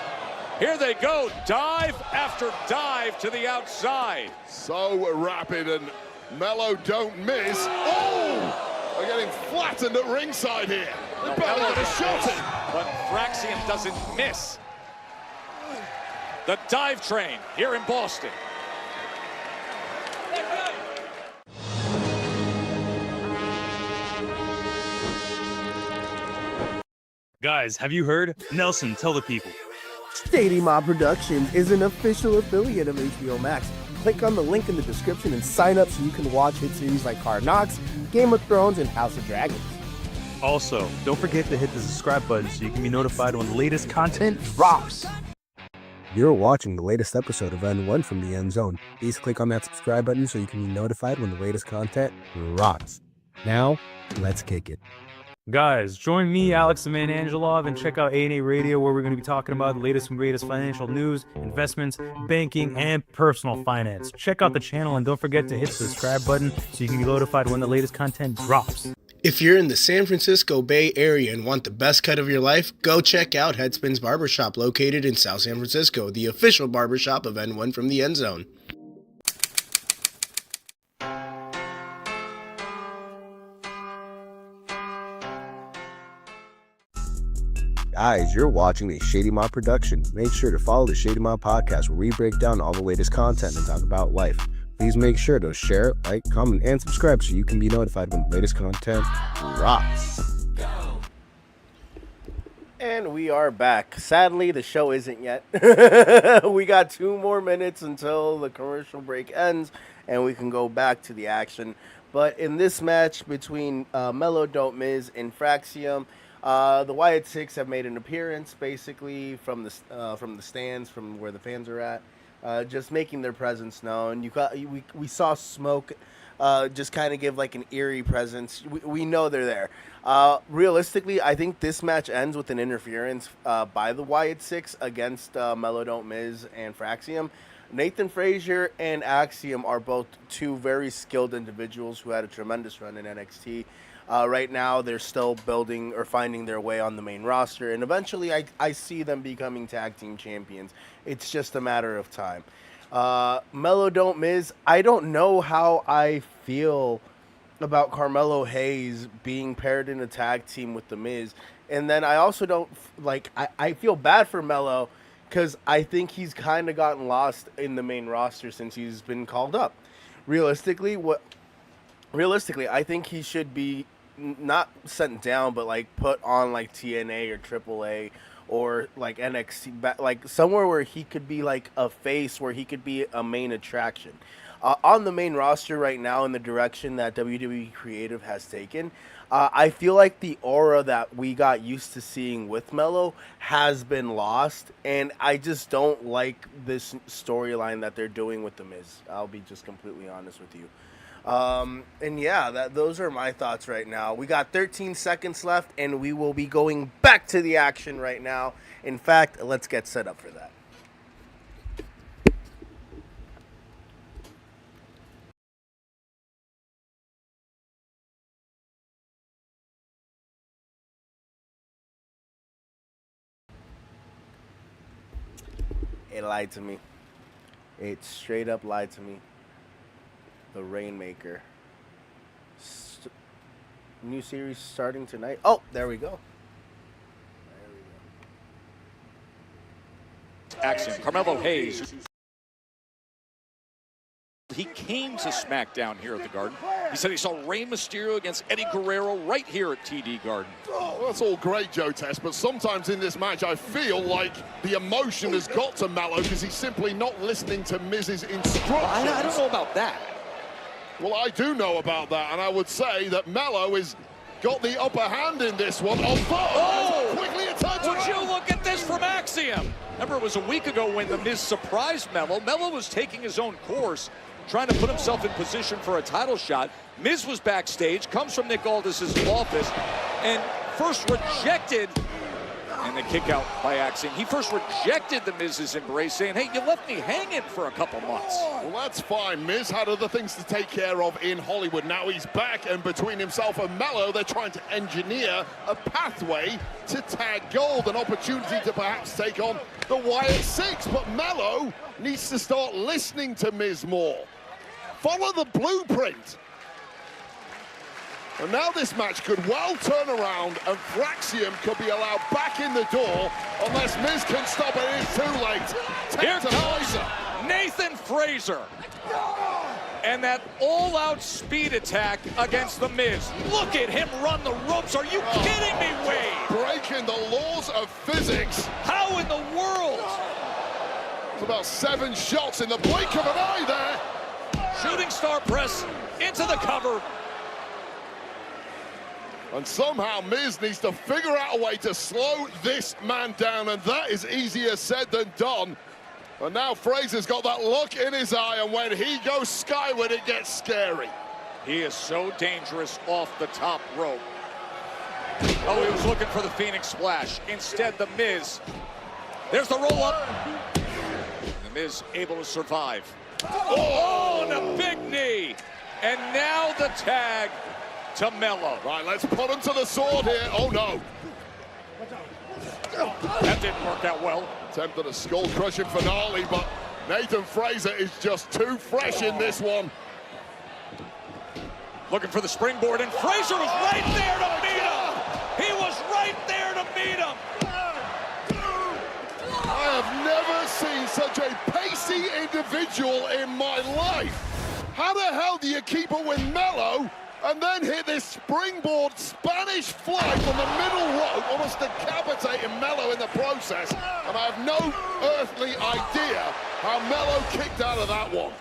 Here they go, dive after dive to the outside. So rapid, and Mello don't miss. Oh! They're getting flattened at ringside here. They're barely going to shot it. But Fraxium doesn't miss. The dive train here in Boston. Guys, have you heard? Nelson, tell the people. Shady Mob Productions is an official affiliate of HBO Max. Click on the link in the description and sign up so you can watch hit series like Hard Knocks, Game of Thrones, and House of Dragons. Also, don't forget to hit the subscribe button so you can be notified when the latest content drops. You're watching the latest episode of N1 from the End Zone. Please click on that subscribe button so you can be notified when the latest content drops. Now, let's kick it. Guys, join me, Alex the Man Angelov, and check out A&A Radio, where we're going to be talking about the latest and greatest financial news, investments, banking, and personal finance. Check out the channel and don't forget to hit the subscribe button so you can be notified when the latest content drops. If you're in the San Francisco Bay Area and want the best cut of your life, go check out Headspins Barbershop, located in South San Francisco, the official barbershop of N1 from the End Zone. Guys, you're watching a Shady Mob production. Make sure to follow the Shady Mob podcast, where we break down all the latest content and talk about life. Please make sure to share, like, comment, and subscribe so you can be notified when the latest content drops. And we are back. Sadly, the show isn't yet. We got 2 more minutes until the commercial break ends, and we can go back to the action. But in this match between Mello, Don't Miz, and Fraxium, the Wyatt Six have made an appearance, basically from the stands, from where the fans are at, just making their presence known. We saw Smoke just kind of give like an eerie presence. We know they're there. Realistically, I think this match ends with an interference by the Wyatt Six against Mello, Don't Miz, and Fraxium. Nathan Fraser and Axiom are both 2 very skilled individuals who had a tremendous run in NXT. Right now, they're still building or finding their way on the main roster, and eventually I see them becoming tag team champions. It's just a matter of time. Mello, Don't Miz, I don't know how I feel about Carmelo Hayes being paired in a tag team with The Miz. And then I also don't, I feel bad for Mello because I think he's kind of gotten lost in the main roster since he's been called up. Realistically, I think he should be not sent down, but like put on like TNA or AAA or like NXT, like somewhere where he could be like a face, where he could be a main attraction. On the main roster right now, in the direction that WWE Creative has taken, I feel like the aura that we got used to seeing with Mello has been lost, and I just don't like this storyline that they're doing with The Miz. I'll be just completely honest with you. And yeah, those are my thoughts right now. We got 13 seconds left, and we will be going back to the action right now. In fact, let's get set up for that. It lied to me. It straight up lied to me. The Rainmaker. New series starting tonight. Oh, there we go. Action. Carmelo Hayes. He came to SmackDown here at the Garden. He said he saw Rey Mysterio against Eddie Guerrero right here at TD Garden. Oh, that's all great, Joe Test, but sometimes in this match I feel like the emotion has got to Mello because he's simply not listening to Miz's instructions. Well, I don't know about that. Well, I do know about that, and I would say that Mello has got the upper hand in this one. Oh! Quickly it turns Would you around. look at this from Axiom? Remember, it was a week ago when The Miz surprised Mello. Mello was taking his own course, trying to put himself in position for a title shot. Miz was backstage, comes from Nick Aldis's office, and first rejected, and the kick out by Axiom. He first rejected the Miz's embrace, saying, hey, you left me hanging for a couple months. Well, that's fine. Miz had other things to take care of in Hollywood. Now he's back, and between himself and Mello, they're trying to engineer a pathway to tag gold, an opportunity to perhaps take on the Wyatt Six. But Mello needs to start listening to Miz more. Follow the blueprint. And now this match could well turn around and Fraxium could be allowed back in the door unless Miz can stop it. It's too late. Here comes Nathan Frazer. And that all-out speed attack against The Miz. Look at him run the ropes. Are you kidding me, Wade? Breaking the laws of physics. How in the world? It's about 7 shots in the blink of an eye there. Shooting star press into the cover. And somehow Miz needs to figure out a way to slow this man down, and that is easier said than done. And now Frazer's got that look in his eye, and when he goes skyward, it gets scary. He is so dangerous off the top rope. Oh, he was looking for the Phoenix Splash. Instead, The Miz. There's the roll-up. The Miz able to survive. Oh, and a big knee. And now the tag to Mello. Right, let's put him to the sword here. Oh, no. That didn't work out well. Attempted a skull-crushing finale, but Nathan Frazer is just too fresh in this one. Looking for the springboard, and Frazer was right there to meet him. He was right there to meet him. I have never seen such a pacey individual in my life. How the hell do you keep it with Mello and then hit this springboard Spanish fly from the middle rope, almost decapitating Mello in the process? And I have no earthly idea how Mello kicked out of that one.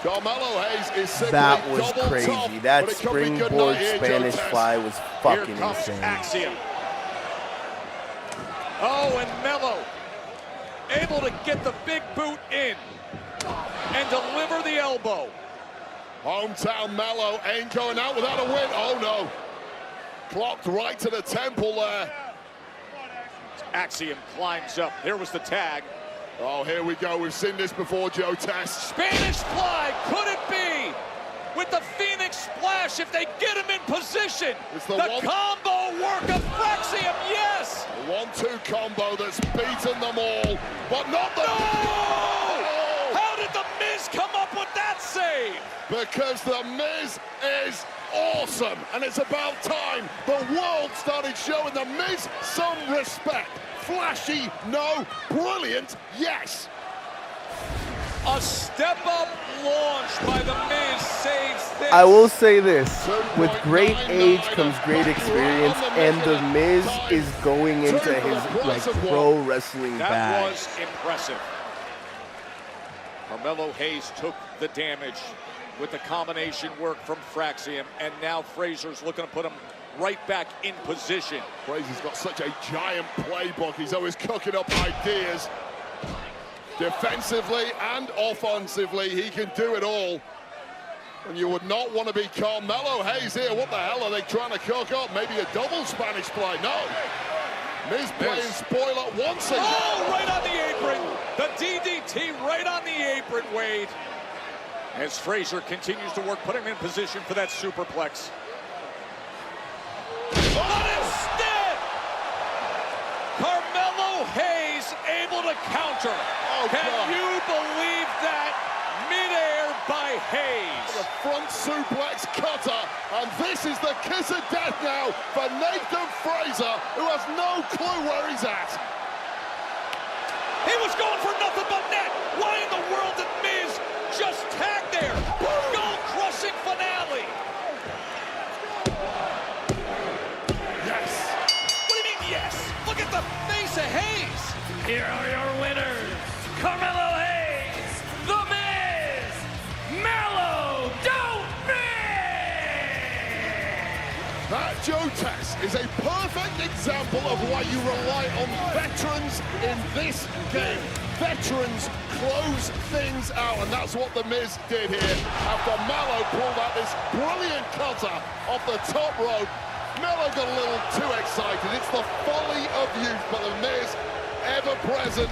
Carmelo Hayes is simply That was double crazy. top, That but it could be good springboard night here, Spanish Joe Test. fly was fucking Here comes insane. Axiom. Oh, and Mello able to get the big boot in and deliver the elbow. Hometown Mello ain't going out without a win. Oh no. Clocked right to the temple there. Axiom climbs up. There was the tag. Oh, here we go. We've seen this before, Joe Test. Spanish fly, could it be? With the Phoenix Splash, if they get him in position. It's the combo work of Fraxium, yes! The 1-2 combo that's beaten them all, but not the... No! How did The Miz come up with that save? Because The Miz is awesome, and it's about time the world started showing The Miz some respect. Flashy, no. Brilliant, yes. A step-up launch by The Miz saves this. I will say this, with great age comes great experience, and The Miz is going into his like pro wrestling That bag. was impressive. Carmelo Hayes took the damage with the combination work from Fraxium, and now Frazer's looking to put him right back in position. Frazer's got such a giant playbook. He's always cooking up ideas. Defensively and offensively, he can do it all. And you would not want to be Carmelo Hayes here. What the hell are they trying to cook up? Maybe a double Spanish play? No. Miz playing spoiler once again. Oh, right on the apron. The DDT right on the apron, Wade. As Frazer continues to work, putting him in position for that superplex. But instead, Carmelo Hayes was able to counter. Can you believe that? Midair by Hayes. The front suplex cutter, and this is the kiss of death now for Nathan Fraser, who has no clue where he's at. He was going for nothing but net. Why in the world did Miz just tag there? Skull-crushing finale. Yes. What do you mean, yes? Look at the face of Hayes. Here are your winners. Carmelo Hayes, The Miz, Mellow, don't That Joe Tess is a perfect example of why you rely on veterans in this game. Veterans close things out, and that's what The Miz did here. After Mello pulled out this brilliant cutter off the top rope, Mello got a little too excited. It's the folly of youth, but The Miz, ever present,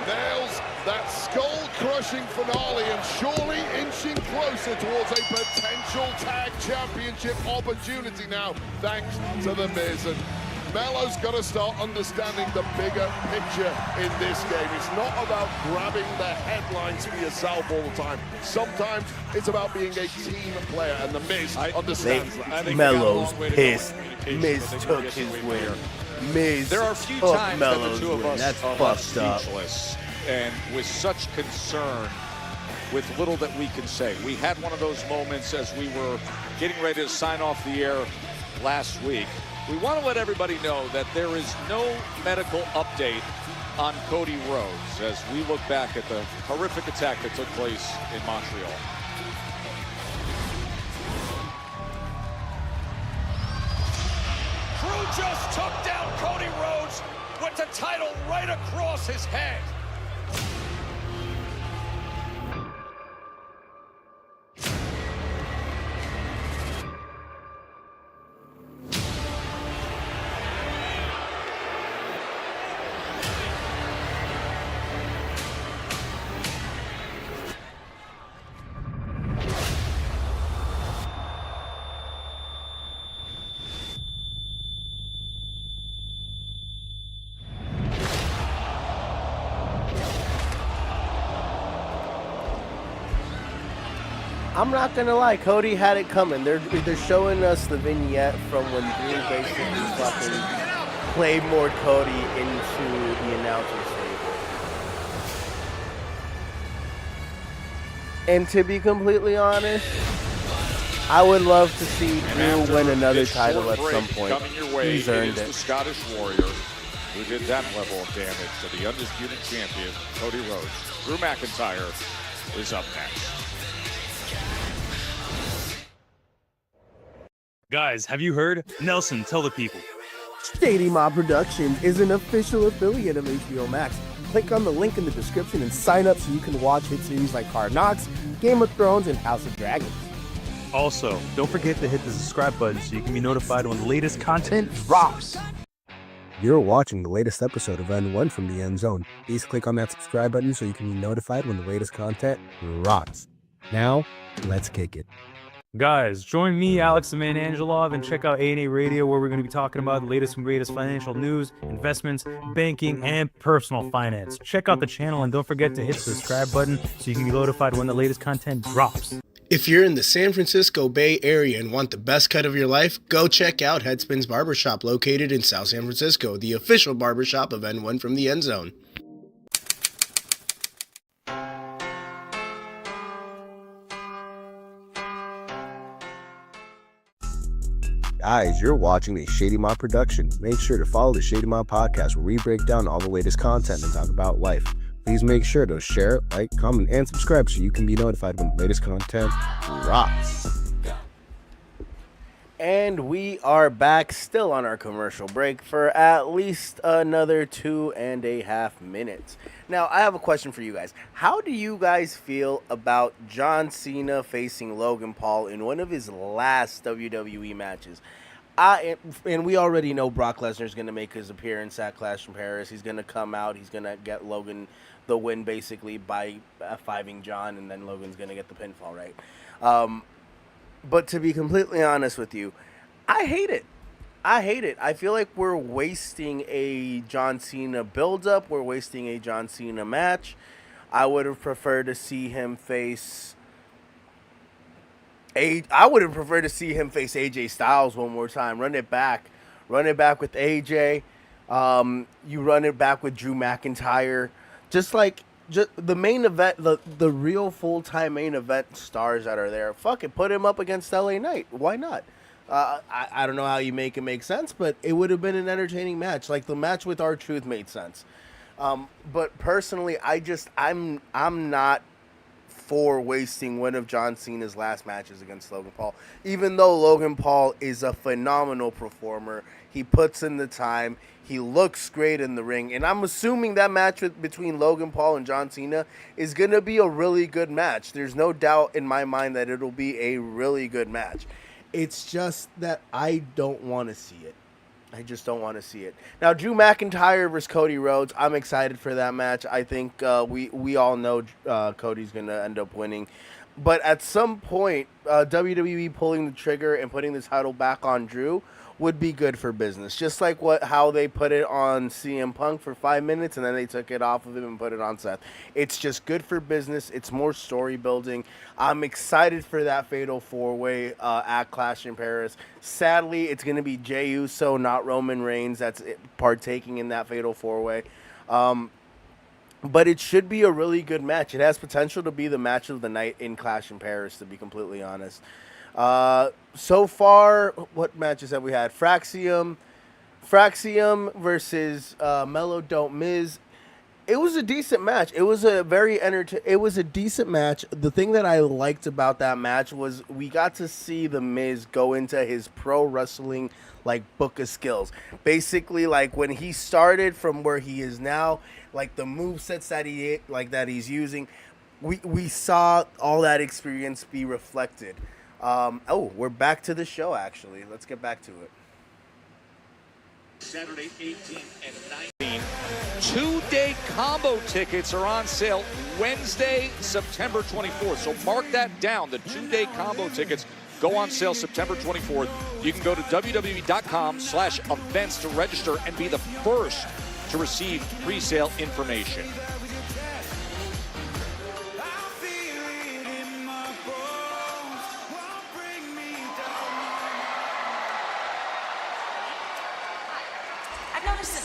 nails that skull-crushing finale and surely inching closer towards a potential tag championship opportunity now, thanks to The Miz. And Mello's got to start understanding the bigger picture in this game. It's not about grabbing the headlines for yourself all the time. Sometimes it's about being a team player, and The Miz understands that. Mello's pissed. Miz took his win. Miz There are a few took times that Mello's the two of win. us That's are fucked up. speechless and with such concern with little that we can say. We had one of those moments as we were getting ready to sign off the air last week. We want to let everybody know that there is no medical update on Cody Rhodes as we look back at the horrific attack that took place in Montreal. Crew just took down Cody Rhodes with the title right across his head. I'm not gonna lie, Cody had it coming. They're showing us the vignette from when Drew basically fucking playboard Cody into the announcer's table. And to be completely honest, I would love to see Drew win another title at some point. Coming your way, He's earned it is it. the Scottish Warrior who did that level of damage to the undisputed champion, Cody Rhodes. Drew McIntyre is up next. Guys, have you heard? Nelson, tell the people. Shady Mob Productions is an official affiliate of HBO Max. Click on the link in the description and sign up so you can watch hit series like Hard Knocks, Game of Thrones, and House of Dragons. Also, don't forget to hit the subscribe button so you can be notified when the latest content drops. You're watching the latest episode of N1 from the End Zone. Please click on that subscribe button so you can be notified when the latest content drops. Now, let's kick it. Guys, join me, Alex the Man Angelov, and check out A&A Radio, where we're going to be talking about the latest and greatest financial news, investments, banking, and personal finance. Check out the channel and don't forget to hit the subscribe button so you can be notified when the latest content drops. If you're in the San Francisco Bay Area and want the best cut of your life, go check out Headspins Barbershop, located in South San Francisco, the official barbershop of N1 from the End Zone. Guys, you're watching a Shady Mob production. Make sure to follow the Shady Mob podcast, where we break down all the latest content and talk about life. Please make sure to share, like, comment, and subscribe so you can be notified when the latest content drops. And we are back, still on our commercial break, for at least another 2.5 minutes. Now, I have a question for you guys. How do you guys feel about John Cena facing Logan Paul in one of his last WWE matches? And we already know Brock Lesnar is going to make his appearance at Clash in Paris. He's going to come out. He's going to get Logan the win, basically, by F5ing John, and then Logan's going to get the pinfall, right? But to be completely honest with you, I hate it. I hate it. I feel like we're wasting a John Cena build-up. We're wasting a John Cena match. I would have preferred to see him face AJ Styles one more time. Run it back with AJ. You run it back with Drew McIntyre. Just the main event, the real full-time main event stars that are there. Fuck it, put him up against LA Knight. Why not? I don't know how you make it make sense, but it would have been an entertaining match. Like the match with R-Truth made sense. But personally, I'm not for wasting one of John Cena's last matches against Logan Paul. Even though Logan Paul is a phenomenal performer, he puts in the time, he looks great in the ring, and I'm assuming that match between Logan Paul and John Cena is going to be a really good match. There's no doubt in my mind that it'll be a really good match. It's just that I don't want to see it. I just don't want to see it. Now, Drew McIntyre versus Cody Rhodes, I'm excited for that match. I think we all know Cody's going to end up winning. But at some point, WWE pulling the trigger and putting the title back on Drew would be good for business. Just like how they put it on CM Punk for 5 minutes and then they took it off of him and put it on Seth. It's just good for business. It's more story building. I'm excited for that Fatal 4-Way at Clash in Paris. Sadly, it's going to be Jey Uso, not Roman Reigns, that's partaking in that Fatal 4-Way. But it should be a really good match. It has potential to be the match of the night in Clash in Paris, to be completely honest. So far, what matches have we had? Fraxium versus Mello Don't Miz. It was a decent match. It was a decent match. The thing that I liked about that match was we got to see the Miz go into his pro wrestling book of skills. Basically, when he started from where he is now, the movesets that he's using, we saw all that experience be reflected. We're back to the show, actually. Let's get back to it. Saturday 18th and 19th. 2-day combo tickets are on sale Wednesday, September 24th. So mark that down. The 2-day combo tickets go on sale September 24th. You can go to www.com/events to register and be the first to receive pre-sale information.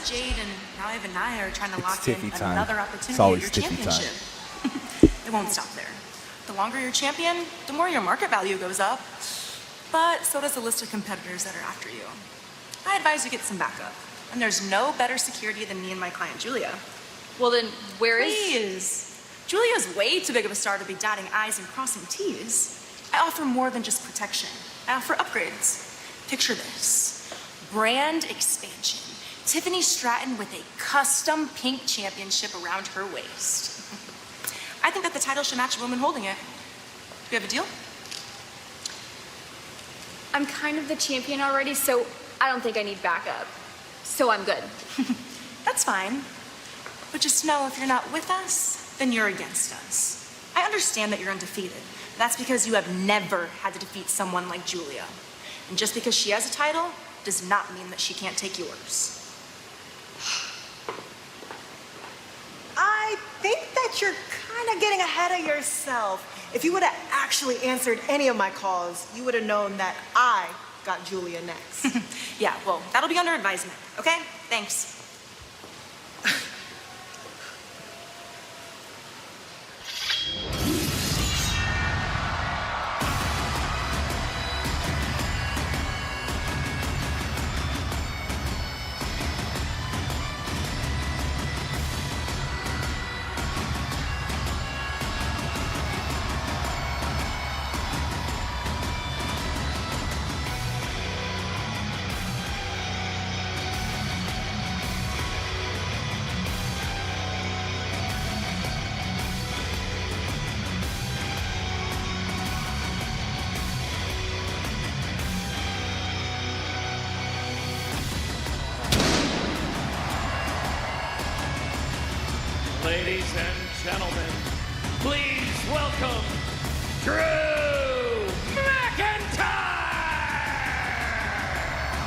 Jade and now even Nia are trying to lock in Tiffy time. another opportunity It's always at your Tiffy championship. It won't stop there. The longer you're champion, the more your market value goes up. But so does the list of competitors that are after you. I advise you get some backup. And there's no better security than me and my client, Julia. Well then, where is... Please. Julia's way too big of a star to be dotting I's and crossing T's. I offer more than just protection. I offer upgrades. Picture this. Brand expansion. Tiffany Stratton with a custom pink championship around her waist. I think that the title should match the woman holding it. Do you have a deal? I'm kind of the champion already, so I don't think I need backup. So I'm good. That's fine. But just know if you're not with us, then you're against us. I understand that you're undefeated. That's because you have never had to defeat someone like Julia. And just because she has a title does not mean that she can't take yours. I think that you're kind of getting ahead of yourself. If you would have actually answered any of my calls, you would have known that I got Julia next. Yeah, well, that'll be under advisement, okay? Thanks. Ladies and gentlemen, please welcome Drew McIntyre!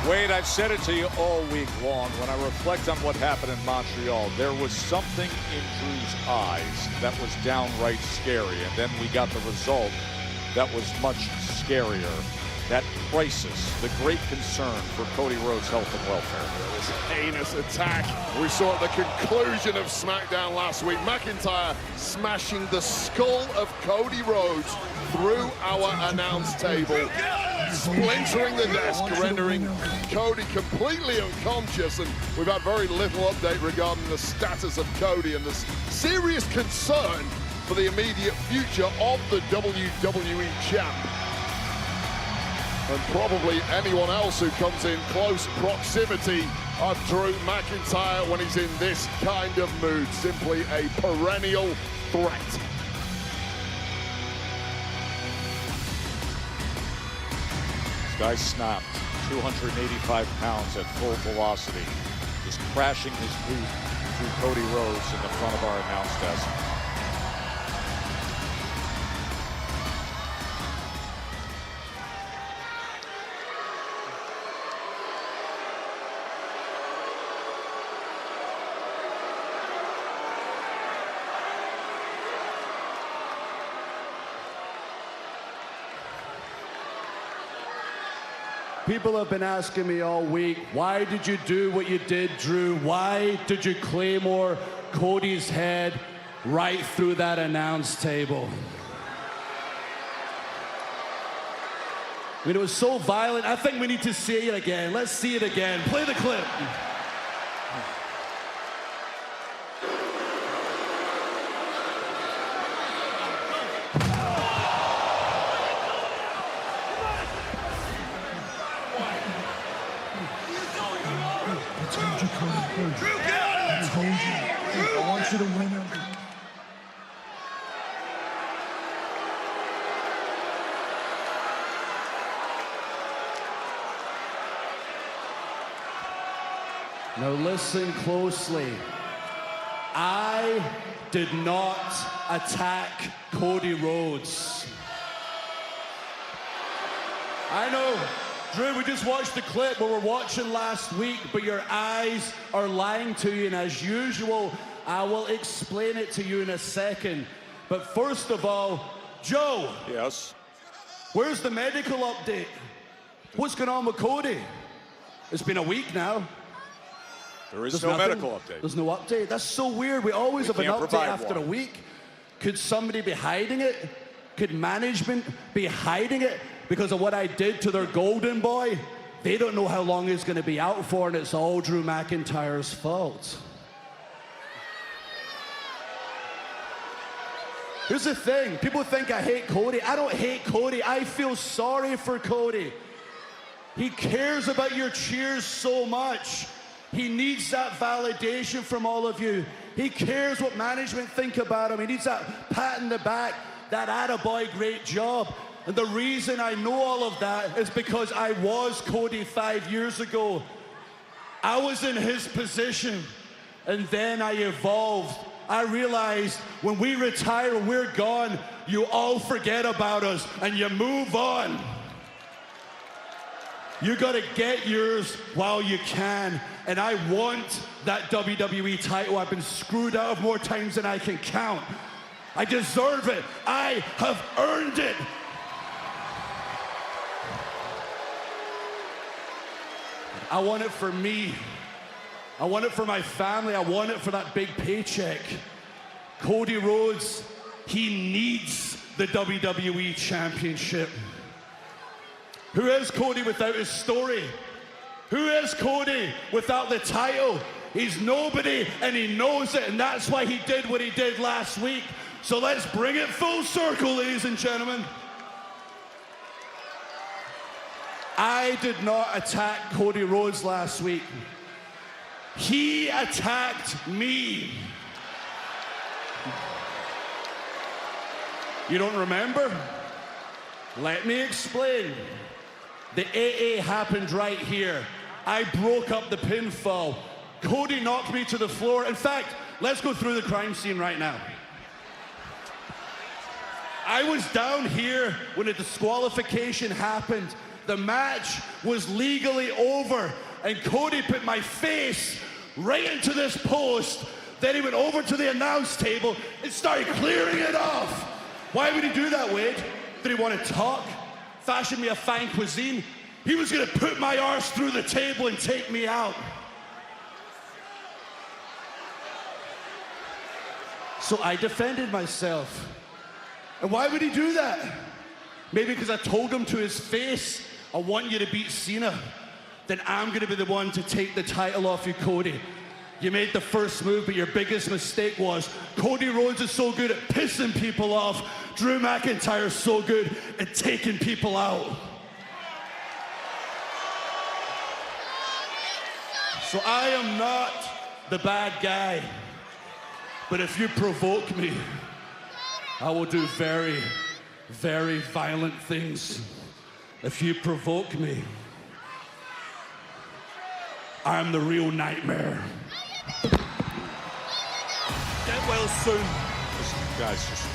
Wade, I've said it to you all week long. When I reflect on what happened in Montreal, there was something in Drew's eyes that was downright scary. And then we got the result that was much scarier. That crisis, the great concern for Cody Rhodes' health and welfare. This heinous attack we saw at the conclusion of SmackDown last week. McIntyre smashing the skull of Cody Rhodes through our announce table, splintering the desk, rendering Cody completely unconscious, and we've had very little update regarding the status of Cody and the serious concern for the immediate future of the WWE champ. And probably anyone else who comes in close proximity of Drew McIntyre when he's in this kind of mood. Simply a perennial threat. This guy snapped 285 pounds at full velocity, just crashing his boot through Cody Rhodes in the front of our announce desk. People have been asking me all week, why did you do what you did, Drew? Why did you Claymore Cody's head right through that announce table? I mean, it was so violent. I think we need to see it again. Let's see it again. Play the clip. I want you to win him. Now listen closely. I did not attack Cody Rhodes. I know, Drew, we just watched the clip we were watching last week, but your eyes are lying to you, and as usual, I will explain it to you in a second. But first of all, Joe. Yes? Where's the medical update? What's going on with Cody? It's been a week now. There is There's no nothing. medical update. There's no update. That's so weird. We always have an can't update provide after one. a week. Could somebody be hiding it? Could management be hiding it because of what I did to their golden boy? They don't know how long he's going to be out for, and it's all Drew McIntyre's fault. Here's the thing. People think I hate Cody. I don't hate Cody. I feel sorry for Cody. He cares about your cheers so much. He needs that validation from all of you. He cares what management think about him. He needs that pat in the back, that attaboy, great job. And the reason I know all of that is because I was Cody 5 years ago. I was in his position, and then I evolved. I realized when we retire, we're gone, you all forget about us, and you move on. You gotta get yours while you can. And I want that WWE title. I've been screwed out of more times than I can count. I deserve it. I have earned it. I want it for me. I want it for my family. I want it for that big paycheck. Cody Rhodes, he needs the WWE Championship. Who is Cody without his story? Who is Cody without the title? He's nobody, and he knows it, and that's why he did what he did last week. So let's bring it full circle, ladies and gentlemen. I did not attack Cody Rhodes last week. He attacked me. You don't remember? Let me explain. The AA happened right here. I broke up the pinfall. Cody knocked me to the floor. In fact, let's go through the crime scene right now. I was down here when the disqualification happened. the match was legally over, and Cody put my face right into this post. Then he went over to the announce table and started clearing it off. Why would he do that, Wade? Did he want to talk? Fashion me a fine cuisine? He was gonna put my arse through the table and take me out. So I defended myself. And why would he do that? Maybe because I told him to his face, I want you to beat Cena. Then I'm gonna be the one to take the title off you, Cody. You made the first move, but your biggest mistake was Cody Rhodes is so good at pissing people off. Drew McIntyre is so good at taking people out. So I am not the bad guy. But if you provoke me, I will do very, very violent things. If you provoke me, I'm the real nightmare. Get well soon. Listen, guys, just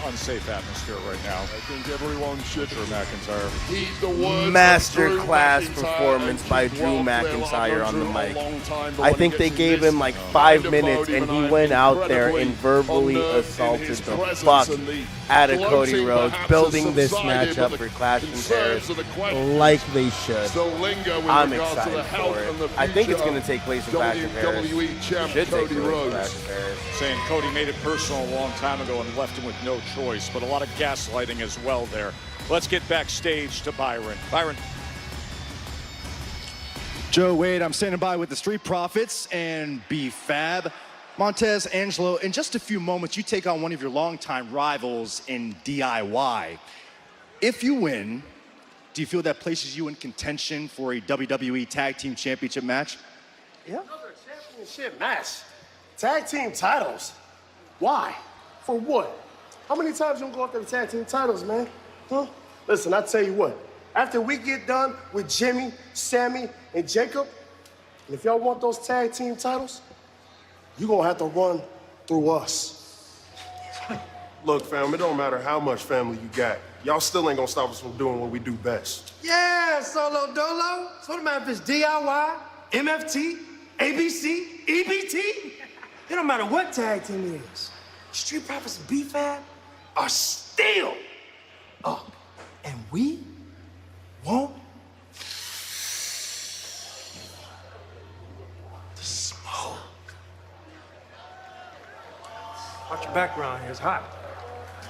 unsafe atmosphere right now. I think everyone should Drew McIntyre. heed the words Masterclass of Drew performance McIntyre. by It's Drew well clear. I've McIntyre known on the Drew a mic. long time, but I when think he they gets gave in this him like kind 5 of minutes mode, and even he I'm went out there incredibly and verbally unnerved in assaulted his the presence, fuck and the out of gloating Cody Rhodes, perhaps building has this subsided, matchup but for the Clash in Paris concerns of the question like they should. still linger with I'm regards to the excited health for and the it. I think it's future going to take place in Clash in Paris. WWE champ Should take Cody place in Rhodes. Clash in Paris. Saying Cody made it personal a long time ago and left him with no choice, but a lot of gaslighting as well there. Let's get backstage to Byron. Byron. Joe, Wade, I'm standing by with the Street Profits and B-Fab. Montez, Angelo, in just a few moments, you take on one of your longtime rivals in DIY. If you win, do you feel that places you in contention for a WWE Tag Team Championship match? Yeah. Another championship match. Tag team titles. Why? For what? How many times you gonna go after the tag team titles, man? Huh? Listen, I tell you what. After we get done with Jimmy, Sami, and Jacob, and if y'all want those tag team titles, you're gonna have to run through us. Look, fam, it don't matter how much family you got. Y'all still ain't gonna stop us from doing what we do best. Yeah, Solo Dolo. So what matter if it's DIY, MFT, ABC, EBT? It don't matter what tag team it is. Street Profits and B-Fab are still up. And we won't the smoke. Watch your background here, it's hot.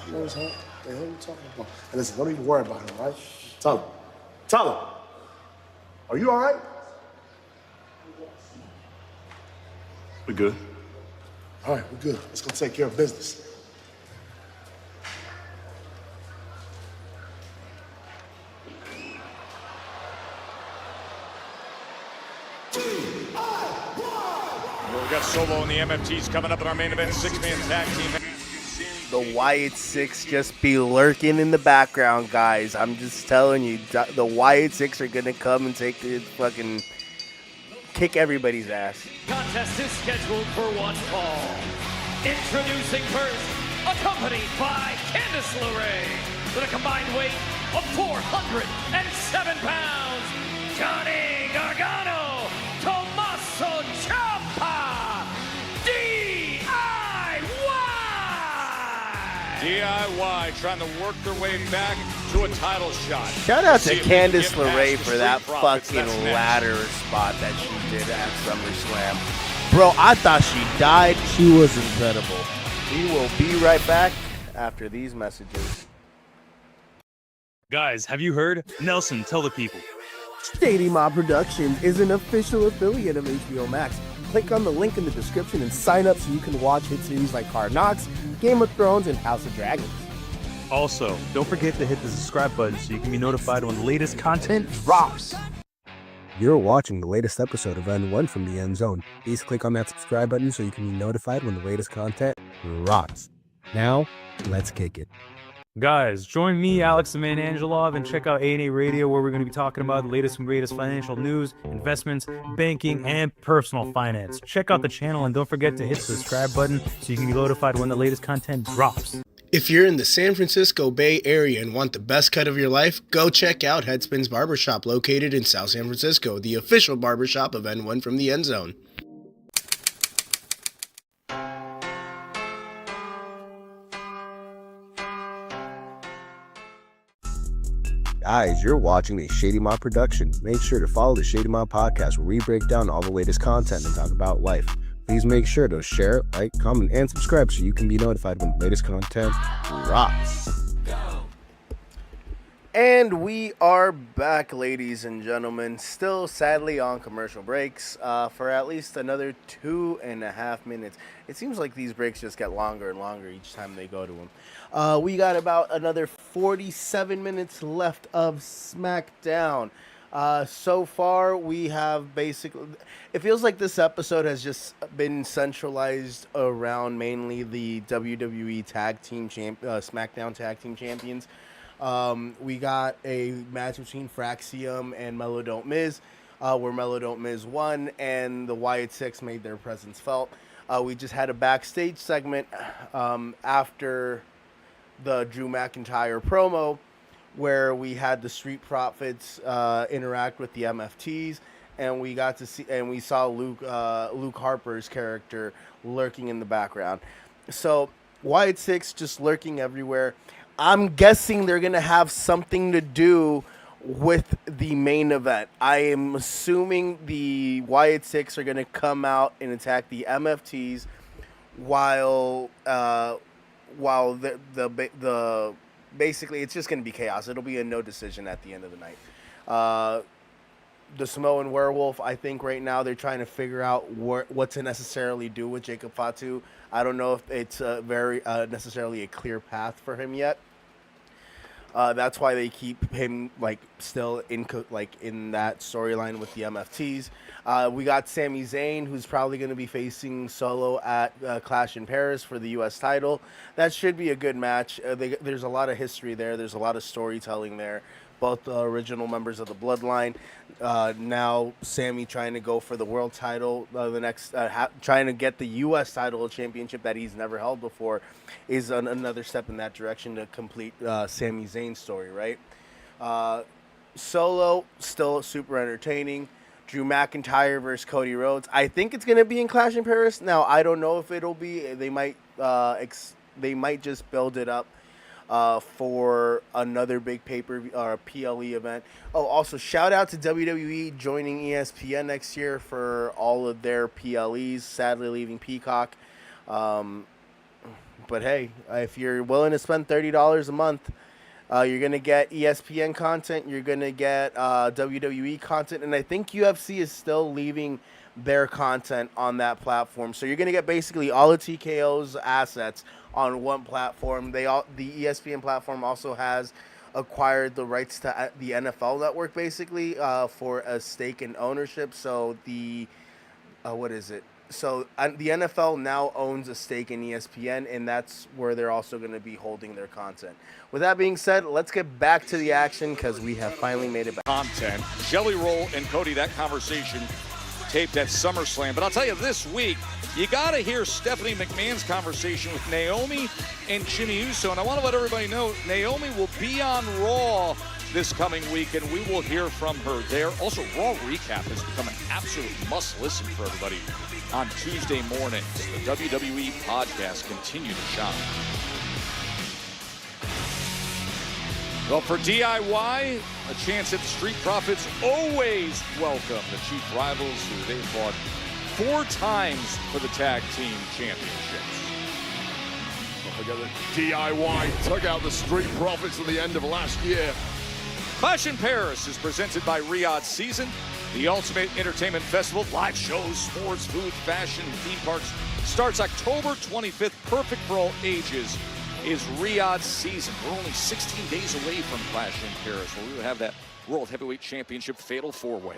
You know it's hot? What the hell are you talking about? And listen, don't even worry about it, all right? Tell him. Tell him. Are you all right? We good? All right, we're good. Let's go take care of business. Well, we got Solo and the MFTs coming up in our main event, 6-man tag team. The Wyatt Six just be lurking in the background, guys. I'm just telling you, the Wyatt Six are gonna come and take the fucking kick everybody's ass. Contest is scheduled for one fall. Introducing first, accompanied by Candice LeRae, with a combined weight of 407 pounds, Johnny Gargano, Tommaso Ciampa, DIY trying to work their way back to a title shot. Shout out to See if we can Candice get past LeRae the for that Street Profits. fucking That's next. ladder spot that she did at SummerSlam. Bro, I thought she died. She was incredible. We will be right back after these messages. Guys, have you heard? Nelson, tell the people. Shady Mob Productions is an official affiliate of HBO Max. Click on the link in the description and sign up so you can watch hit series like Hard Knocks, Game of Thrones, and House of Dragons. Also, don't forget to hit the subscribe button so you can be notified when the latest content drops. You're watching the latest episode of N1 from the End Zone. Please click on that subscribe button so you can be notified when the latest content drops. Now, let's kick it. Guys, join me, Alex the Man Angelov, and check out A&A Radio, where we're going to be talking about the latest and greatest financial news, investments, banking, and personal finance. Check out the channel and don't forget to hit the subscribe button so you can be notified when the latest content drops. If you're in the San Francisco Bay Area and want the best cut of your life, go check out Headspins Barbershop, located in South San Francisco, the official barbershop of N1 from the End Zone. Guys, you're watching a Shady Mob production. Make sure to follow the Shady Mob podcast where we break down all the latest content and talk about life. Please make sure to share, like, comment, and subscribe so you can be notified when the latest content drops. And we are back, ladies and gentlemen, still sadly on commercial breaks for at least another 2.5 minutes. It seems like these breaks just get longer and longer each time they go to them. We got about another 47 minutes left of SmackDown. So far, we have basically... It feels like this episode has just been centralized around mainly the WWE SmackDown Tag Team Champions. We got a match between Fraxium and Melo Don't Miz, where Melo Don't Miz won, and the Wyatt Six made their presence felt. We just had a backstage segment after the Drew McIntyre promo, where we had the Street Profits interact with the MFTs, and we got to see, and we saw Luke Harper's character lurking in the background. So Wyatt Six just lurking everywhere. I'm guessing they're gonna have something to do with the main event. I am assuming the Wyatt Six are gonna come out and attack the MFTs, while the basically it's just gonna be chaos. It'll be a no decision at the end of the night. The Samoan Werewolf, I think right now they're trying to figure out what to necessarily do with Jacob Fatu. I don't know if it's very necessarily a clear path for him yet. That's why they keep him still in that storyline with the MFTs. We got Sami Zayn, who's probably going to be facing Solo at Clash in Paris for the U.S. title. That should be a good match. There's a lot of history there. There's a lot of storytelling there. Both the original members of the Bloodline. Now Sami trying to go for the world title. Trying to get the U.S. title championship that he's never held before is another step in that direction to complete Sami Zayn's story, right? Solo, still super entertaining. Drew McIntyre versus Cody Rhodes. I think it's going to be in Clash in Paris. Now, I don't know if it'll be. They might just build it up for another big pay-per-view or PLE event. Oh, also shout out to WWE joining ESPN next year for all of their PLEs. Sadly, leaving Peacock. But hey, if you're willing to spend $30 a month, you're gonna get ESPN content. You're gonna get WWE content, and I think UFC is still leaving their content on that platform. So you're gonna get basically all of TKO's assets on one platform. The ESPN platform also has acquired the rights to the NFL Network, basically for a stake in ownership. So the So the NFL now owns a stake in ESPN, and that's where they're also going to be holding their content. With that being said, let's get back to the action because we have finally made it back. Content. Jelly Roll and Cody, that conversation taped at SummerSlam. But I'll tell you, this week, you got to hear Stephanie McMahon's conversation with Naomi and Jimmy Uso. And I want to let everybody know, Naomi will be on Raw this coming week, and we will hear from her there. Also, Raw Recap has become an absolute must-listen for everybody on Tuesday mornings. The WWE podcast continue to shine. Well, for DIY, a chance at the Street Profits always welcome the chief rivals who they fought 4 times for the tag team championships. Don't forget that DIY took out the Street Profits at the end of last year. Clash in Paris is presented by Riyadh Season, the ultimate entertainment festival. Live shows, sports, food, fashion, theme parks. Starts October 25th. Perfect for all ages is Riyadh Season. We're only 16 days away from Clash in Paris, where we will have that World Heavyweight Championship Fatal 4-Way.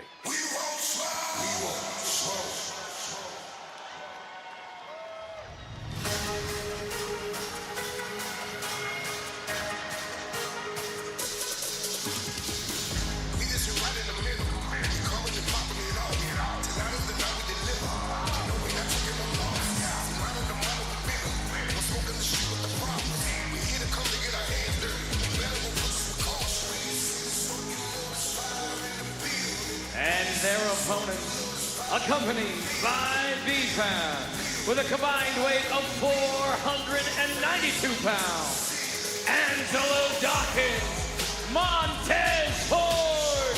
accompanied by B-Pound, with a combined weight of 492 pounds, Angelo Dawkins, Montez Ford,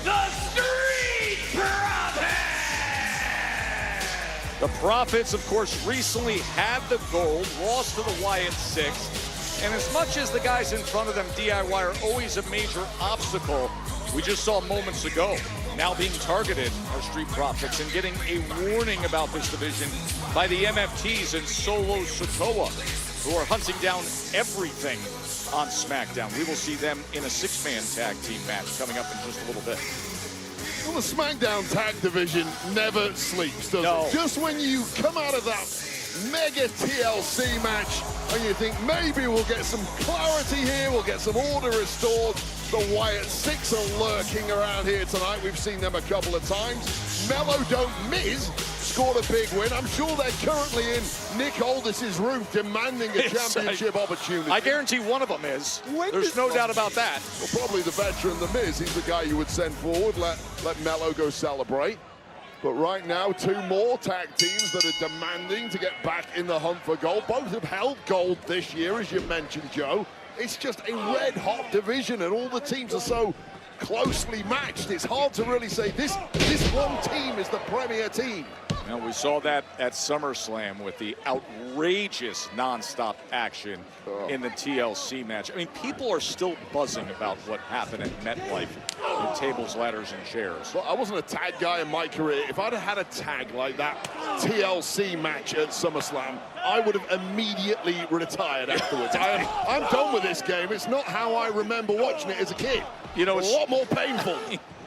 the Street Profits! The Profits, of course, recently had the gold, lost to the Wyatt Six. And as much as the guys in front of them, DIY, are always a major obstacle, we just saw moments ago, now being targeted are Street Profits and getting a warning about this division by the MFTs and Solo Sikoa, who are hunting down everything on SmackDown. We will see them in a six-man tag team match coming up in just a little bit. Well, the SmackDown tag division never sleeps, does it? Just when you come out of that mega TLC match and you think maybe we'll get some clarity here, we'll get some order restored, the Wyatt Six are lurking around here tonight. We've seen them a couple of times. Mellow Don't Miz scored a big win. I'm sure they're currently in Nick Aldis's room demanding a championship opportunity. I guarantee one of them is. There's no doubt about that. Well, probably the veteran, The Miz. He's the guy you would send forward, let Mello go celebrate. But right now, two more tag teams that are demanding to get back in the hunt for gold. Both have held gold this year, as you mentioned, Joe. It's just a red-hot division, and all the teams are so closely matched. It's hard to really say this one team is the premier team. And we saw that at SummerSlam with the outrageous nonstop action in the TLC match. I mean, people are still buzzing about what happened at MetLife with tables, ladders, and chairs. Well, I wasn't a tag guy in my career. If I'd have had a tag like that TLC match at SummerSlam, I would have immediately retired afterwards. I'm done with this game. It's not how I remember watching it as a kid. You know, it's a lot more painful.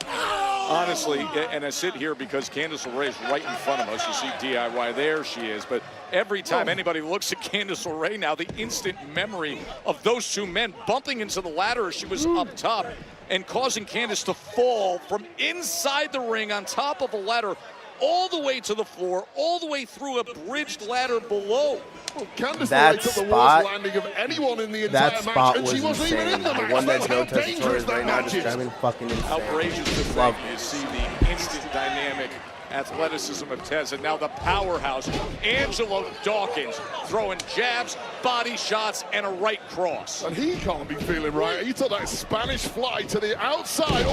Honestly, and I sit here because Candice LeRae is right in front of us. You see DIY, there she is. But every time anybody looks at Candice LeRae now, the instant memory of those two men bumping into the ladder as she was up top and causing Candice to fall from inside the ring on top of a ladder all the way to the floor, all the way through a bridged ladder below. Well, Candice LeRae took the worst landing of anyone in the entire match, and she wasn't even in the match. The one that Joe That's how dangerous that right now match just is. driving fucking insane. Outrageous to think. You see the instant dynamic athleticism of Tez, and now the powerhouse, Angelo Dawkins, throwing jabs, body shots, and a right cross. And he can't be feeling right. He took that Spanish fly to the outside,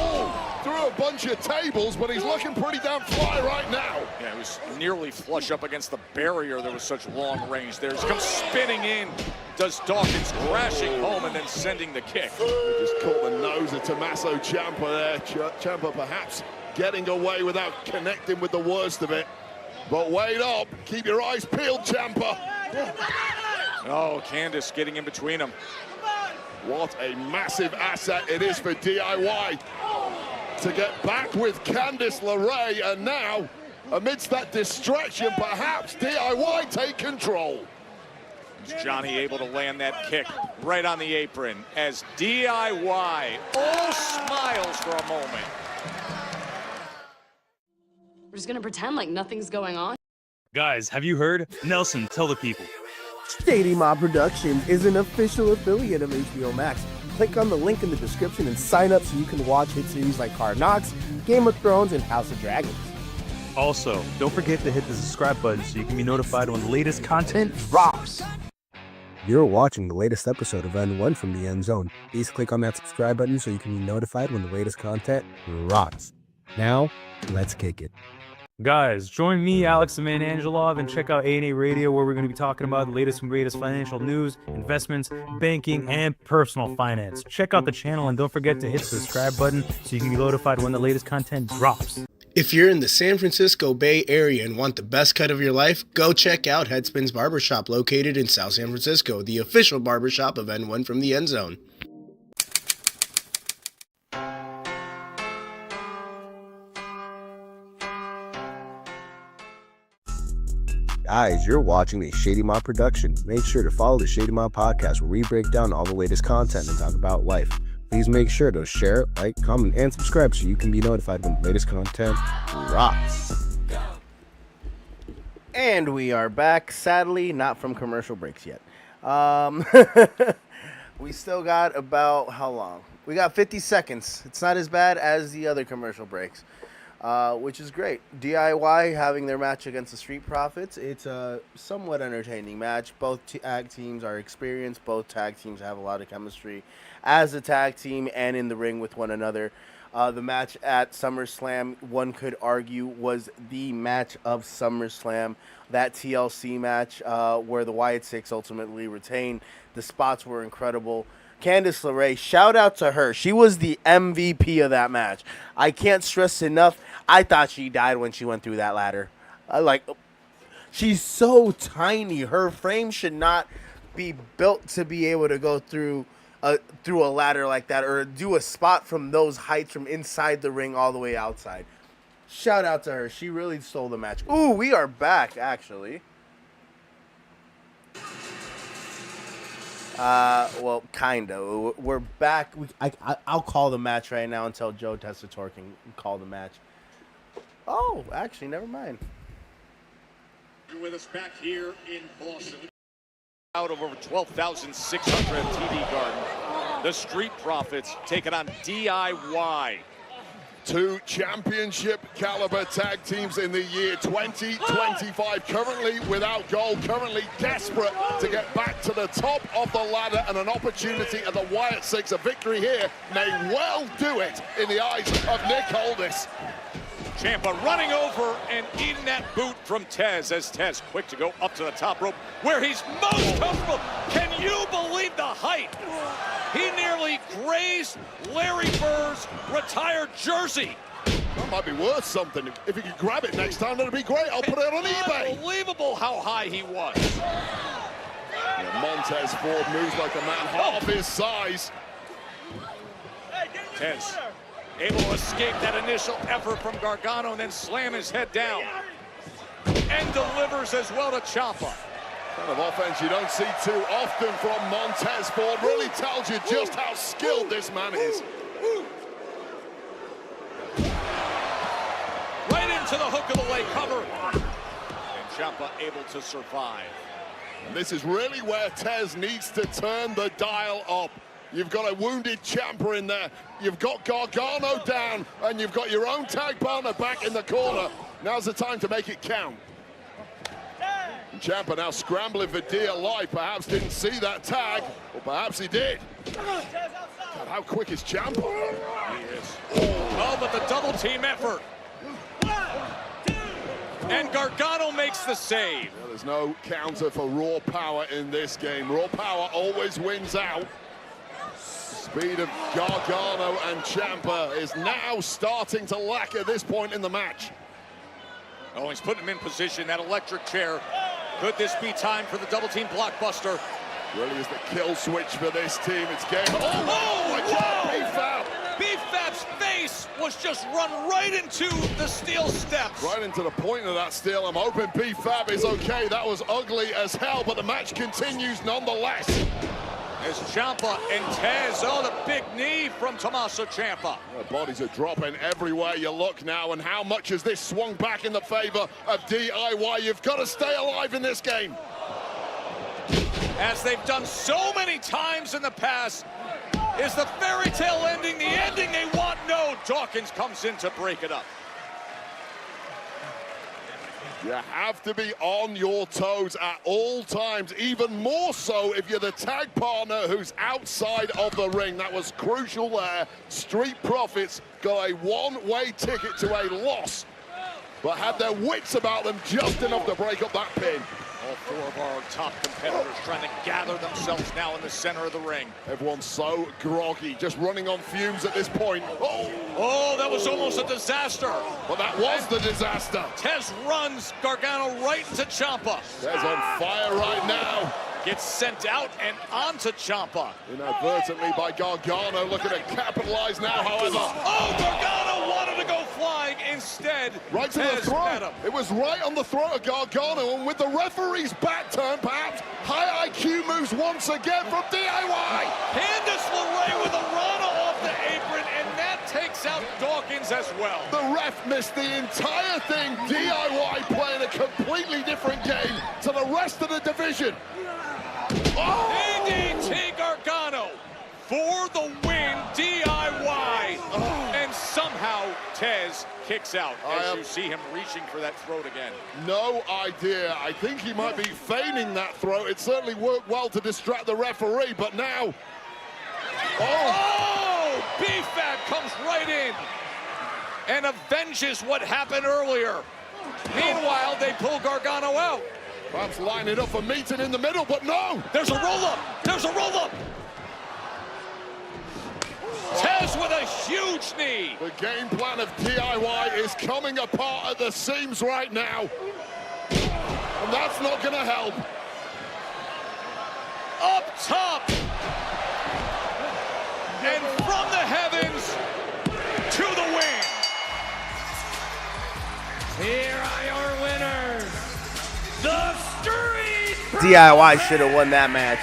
through a bunch of tables, but he's looking pretty damn fly right now. Yeah, he was nearly flush up against the barrier. There was such long range there. He comes spinning in, does Dawkins crashing home and then sending the kick. He just caught the nose of Tommaso Ciampa there. Ciampa perhaps getting away without connecting with the worst of it. But wait up, keep your eyes peeled, Ciampa. Oh, Candice getting in between them. What a massive asset it is for DIY to get back with Candice LeRae, and now, amidst that distraction, perhaps DIY take control. Is Johnny able to land that kick right on the apron as DIY all smiles for a moment. We're just gonna pretend like nothing's going on. Guys, have you heard? Nelson, tell the people. Shady Mob Production is an official affiliate of HBO Max. Click on the link in the description and sign up so you can watch hit series like Hard Knocks, Game of Thrones, and House of Dragons. Also, don't forget to hit the subscribe button so you can be notified when the latest content drops. You're watching the latest episode of N1 from the End Zone. Please click on that subscribe button so you can be notified when the latest content drops. Now, let's kick it. Guys, join me, Alex the Man Angelov, and check out A&A Radio, where we're going to be talking about the latest and greatest financial news, investments, banking, and personal finance. Check out the channel and don't forget to hit the subscribe button so you can be notified when the latest content drops. If you're in the San Francisco Bay Area and want the best cut of your life, go check out Headspins Barbershop, located in South San Francisco, the official barbershop of N1 from the End Zone. Guys, you're watching a Shady Mob production. Make sure to follow the Shady Mob podcast, where we break down all the latest content and talk about life. Please make sure to share, like, comment, and subscribe so you can be notified when the latest content drops. And we are back, sadly, not from commercial breaks yet. We still got about, how long? We got 50 seconds. It's not as bad as the other commercial breaks. which is great. DIY having their match against the Street Profits. It's a somewhat entertaining match. Both tag teams are experienced. Both tag teams have a lot of chemistry as a tag team and in the ring with one another. The match at SummerSlam, one could argue, was the match of SummerSlam. That TLC match where the Wyatt Six ultimately retained. The spots were incredible. Candice LeRae, shout out to her. She was the MVP of that match. I can't stress enough. I thought she died when she went through that ladder. She's so tiny. Her frame should not be built to be able to go through a ladder like that or do a spot from those heights from inside the ring all the way outside. Shout out to her. She really stole the match. Ooh, we are back, actually. Well, kind of. We're back. I'll call the match right now until Joe Tessitore can call the match. Oh, actually, never mind. You're with us back here in Boston. Out of over 12,600 at TD Garden. The Street Profits taking on DIY. Two championship caliber tag teams in the year 2025, currently without goal, currently desperate to get back to the top of the ladder, and an opportunity at the Wyatt Six. A victory here may well do it in the eyes of Nick Aldis. Ciampa running over and eating that boot from Tez, as Tez quick to go up to the top rope where he's most comfortable. Can you believe the height? He nearly grazed Larry Bird's retired jersey. That might be worth something. If you could grab it next time, that'd be great. I'll put it on eBay. Unbelievable how high he was. Yeah, Montez Ford moves like a man half his size. Tez able to escape that initial effort from Gargano and then slam his head down. And delivers as well to Ciampa. Kind of offense you don't see too often from Montez Ford. Really tells you just how skilled this man is. Right into the hook of the leg cover. And Ciampa able to survive. And this is really where Tez needs to turn the dial up. You've got a wounded Ciampa in there. You've got Gargano down, and you've got your own tag partner back in the corner. Now's the time to make it count. Ciampa now scrambling for dear life. Perhaps didn't see that tag, or perhaps he did. God, how quick is Ciampa? He is. Oh, but the double team effort. And Gargano makes the save. Well, there's no counter for raw power in this game. Raw power always wins out. Speed of Gargano and Ciampa is now starting to lack at this point in the match. Oh, he's putting him in position, that electric chair. Could this be time for the double team blockbuster? Really is the kill switch for this team. It's game. Oh my God, B-Fab. B-Fab's face was just run right into the steel steps. Right into the point of that steel. I'm hoping B-Fab is okay. That was ugly as hell, but the match continues nonetheless. There's Ciampa and Tez. Oh, the big knee from Tommaso Ciampa. The bodies are dropping everywhere you look now, and how much has this swung back in the favor of DIY? You've got to stay alive in this game. As they've done so many times in the past, is the fairy tale ending the ending they want? No, Dawkins comes in to break it up. You have to be on your toes at all times, even more so if you're the tag partner who's outside of the ring. That was crucial there. Street Profits got a one-way ticket to a loss, but had their wits about them just enough to break up that pin. All four of our top competitors trying to gather themselves now in the center of the ring. Everyone's so groggy, just running on fumes at this point. Oh, that was almost a disaster. But that was the disaster. Tez runs Gargano right into Ciampa. Tez on fire right now. Gets sent out and onto Ciampa. Inadvertently by Gargano, looking to capitalize now, however. Oh, Gargano wanted to go flying. Instead, right to the throat. It was right on the throat of Gargano, and with the referee's back turned, perhaps high IQ moves once again from DIY. Candice LeRae with a rana off the apron, and that takes out Dawkins as well. The ref missed the entire thing. DIY playing a completely different game to the rest of the division. Oh! DDT Gargano for the win, DIY. And somehow Tez kicks out as you see him reaching for that throat again. No idea. I think he might be feigning that throw. It certainly worked well to distract the referee, but now... Oh! B-Fab comes right in and avenges what happened earlier. Meanwhile, they pull Gargano out. Perhaps line it up for meeting in the middle, but no! There's a roll-up! There's a roll-up! Tez with a huge knee. The game plan of DIY is coming apart at the seams right now. And that's not going to help. Up top. And from the heavens to the win. Here are your winners, the Street DIY should have won that match.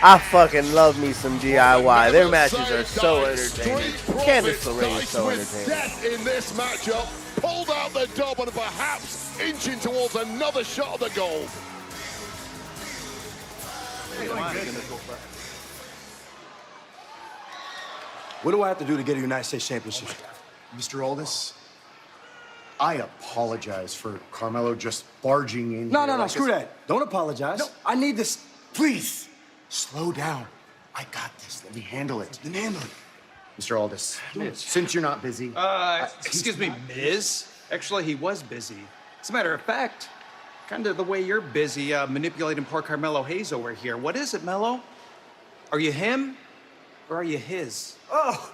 I fucking love me some DIY. Their matches are so entertaining. Candice LeRae is so entertaining. Death in this matchup, pulled out the dub and perhaps inching towards another shot of the goal. What do I have to do to get a United States Championship? Mr. Aldis, I apologize for Carmelo just barging in No, here. no, no, like screw it's- that. Don't apologize. No, I need this. Please, slow down. I got this. Let me handle it. Then handle it. Mr. Aldis, since you're not busy. Excuse me, Miz. Actually, he was busy. As a matter of fact, kind of the way you're busy manipulating poor Carmelo Hayes over here. What is it, Melo? Are you him or are you his? Oh,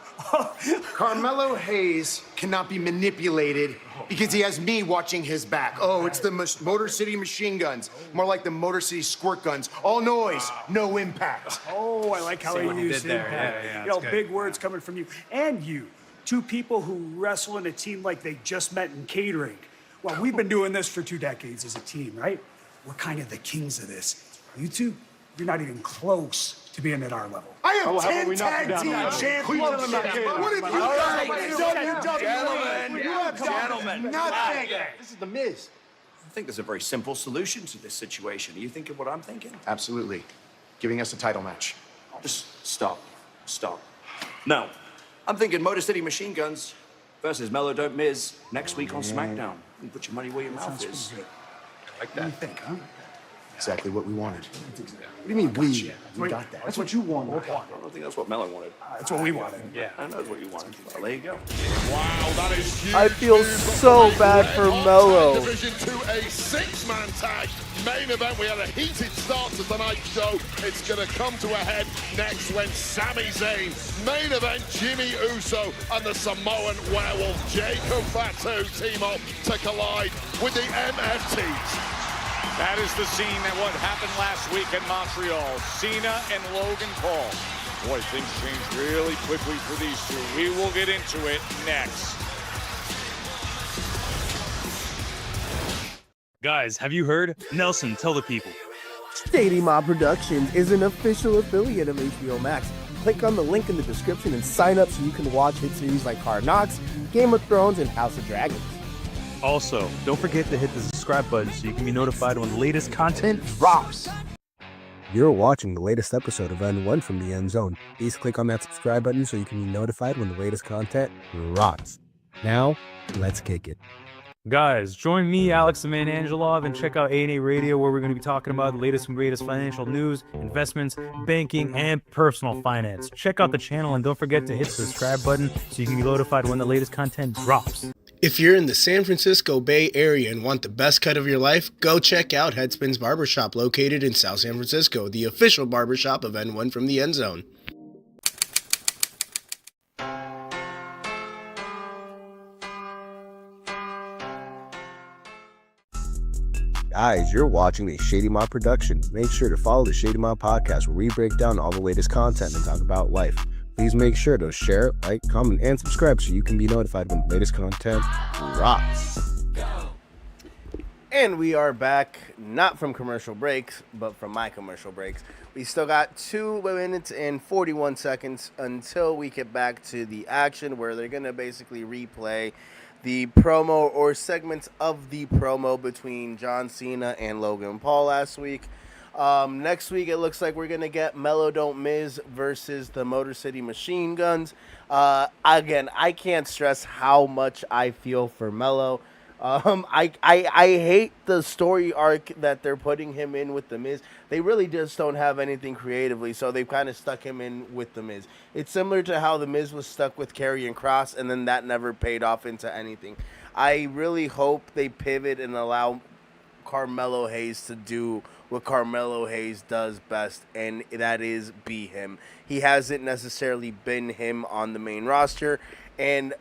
Carmelo Hayes cannot be manipulated because he has me watching his back. Oh, it's the Motor City machine guns. More like the Motor City squirt guns. All noise, no impact. Oh, I like how See he what he used did there. impact. Yeah, You know, that's big words coming from you. And you. Two people who wrestle in a team like they just met in catering. Well, we've been doing this for 2 decades as a team, right? We're kind of the kings of this. You two, you're not even close to being at our level. I am 10 tag team champions. What have you done? Gentlemen. Nothing. This is the Miz. I think there's a very simple solution to this situation. Are you thinking what I'm thinking? Absolutely. Giving us a title match. Just stop. Stop. No. I'm thinking Motor City Machine Guns versus Melo Dope Miz next week on SmackDown. You put your money where your mouth is. Like that. What do you think, huh? Exactly what we wanted. What do you mean we? We got that. That's what you wanted. I don't think that's what Melo wanted. That's what we wanted. Yeah, I know that's what you wanted. Well, there you go. Wow, that is huge. I feel so bad for Melo. Division 2, a 6-man tag main event. We had a heated start to tonight's show. It's going to come to a head next when Sami Zayn, main event Jimmy Uso, and the Samoan werewolf Jacob Fatu team up to collide with the MFTs. That is the scene that what happened last week in Montreal. Cena and Logan Paul. Boy, things changed really quickly for these two. We will get into it next. Guys, have you heard? Nelson, tell the people. Shady Mob Productions is an official affiliate of HBO Max. Click on the link in the description and sign up so you can watch hit series like Hard Knocks, Game of Thrones, and House of Dragons. Also, don't forget to hit the subscribe button so you can be notified when the latest content drops. You're watching the latest episode of N1 from the End Zone. Please click on that subscribe button so you can be notified when the latest content drops. Now, let's kick it. Guys, join me, Alex the Man Angelov, and check out A&A Radio, where we're going to be talking about the latest and greatest financial news, investments, banking, and personal finance. Check out the channel and don't forget to hit the subscribe button so you can be notified when the latest content drops. If you're in the San Francisco Bay Area and want the best cut of your life, go check out Headspins Barbershop, located in South San Francisco, the official barbershop of N1 from the End Zone. Guys, you're watching a Shady Mob production. Make sure to follow the Shady Mob podcast, where we break down all the latest content and talk about life. Please make sure to share, like, comment, and subscribe so you can be notified when the latest content drops. And we are back, not from commercial breaks, but from my commercial breaks. We still got 2 minutes and 41 seconds until we get back to the action, where they're going to basically replay the promo or segments of the promo between John Cena and Logan Paul last week. Next week, it looks like we're going to get Mello Don't Miz versus the Motor City Machine Guns. Again, I can't stress how much I feel for Mello. I hate the story arc that they're putting him in with The Miz. They really just don't have anything creatively, so they've kind of stuck him in with The Miz. It's similar to how The Miz was stuck with Karrion Kross, and then that never paid off into anything. I really hope they pivot and allow Carmelo Hayes to do what Carmelo Hayes does best, and that is be him. He hasn't necessarily been him on the main roster, and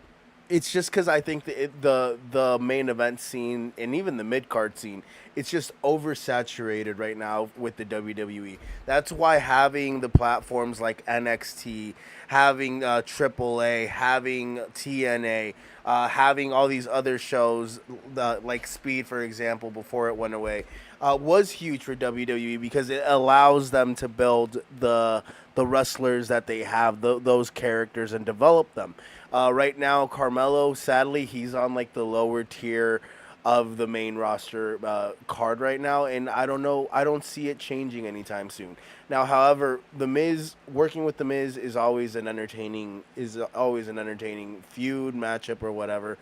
it's just because I think the main event scene and even the mid-card scene, it's just oversaturated right now with the WWE. That's why having the platforms like NXT, having AAA, having TNA, having all these other shows, like Speed, for example, before it went away, was huge for WWE because it allows them to build the wrestlers that they have, those characters, and develop them. Right now, Carmelo, sadly, he's on like the lower tier of the main roster card right now, and I don't see it changing anytime soon. Now, however, The Miz, working with The Miz is always an entertaining feud, matchup, or whatever,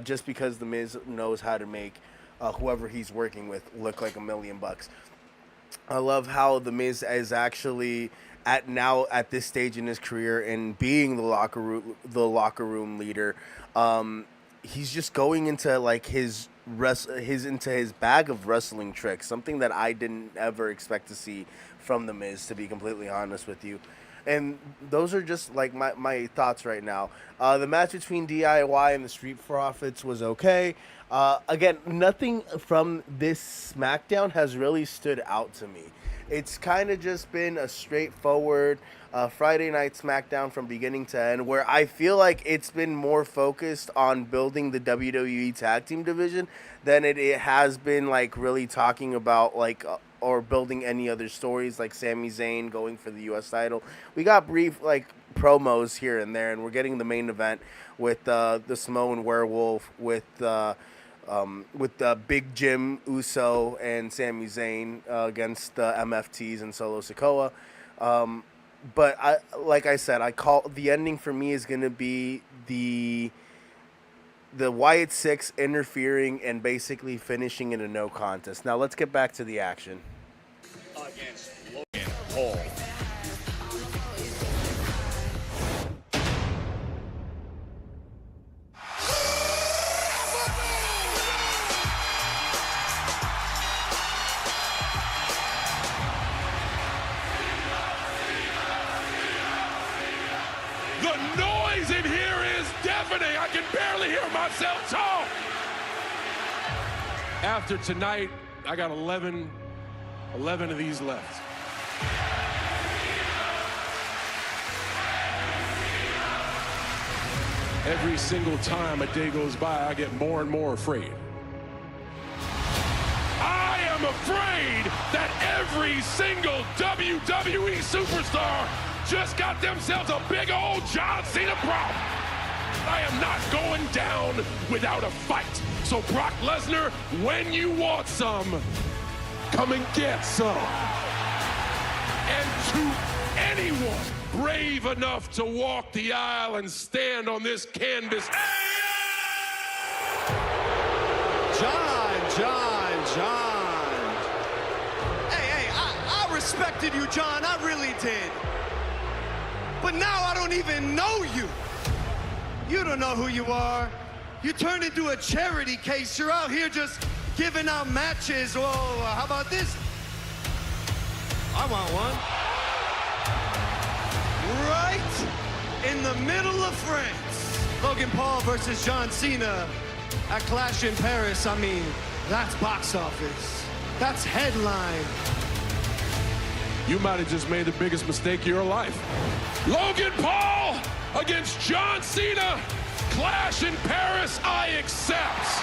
just because The Miz knows how to make whoever he's working with look like $1 million. I love how The Miz is actually at this stage in his career and being the locker room leader. He's just going into like his bag of wrestling tricks, something that I didn't ever expect to see from The Miz, to be completely honest with you. And those are just like my thoughts right now. The match between DIY and the Street Profits was okay. Again, nothing from this SmackDown has really stood out to me. It's kind of just been a straightforward Friday Night Smackdown from beginning to end, where I feel like it's been more focused on building the WWE Tag Team division than it has been like really talking about like or building any other stories like Sami Zayn going for the U.S. title. We got brief like promos here and there, and we're getting the main event with the Samoan Werewolf with Big Jim Uso and Sami Zayn against the MFTs and Solo Sikoa. But like I said, I call the ending for me is going to be the Wyatt Six interfering and basically finishing in a no contest. Now let's get back to the action. Against Logan Paul. The noise in here is deafening. I can barely hear myself talk. After tonight, I got 11 of these left. Every single time a day goes by, I get more and more afraid. I am afraid that every single WWE superstar just got themselves a big old John Cena problem. I am not going down without a fight. So Brock Lesnar, when you want some, come and get some. And to anyone brave enough to walk the aisle and stand on this canvas. John. Hey, I respected you, John. I really did. But now I don't even know you. You don't know who you are. You turned into a charity case. You're out here just giving out matches. Oh, how about this? I want one. Right in the middle of France. Logan Paul versus John Cena at Clash in Paris. I mean, that's box office. That's headline. You might have just made the biggest mistake of your life. Logan Paul against John Cena. Clash in Paris, I accept.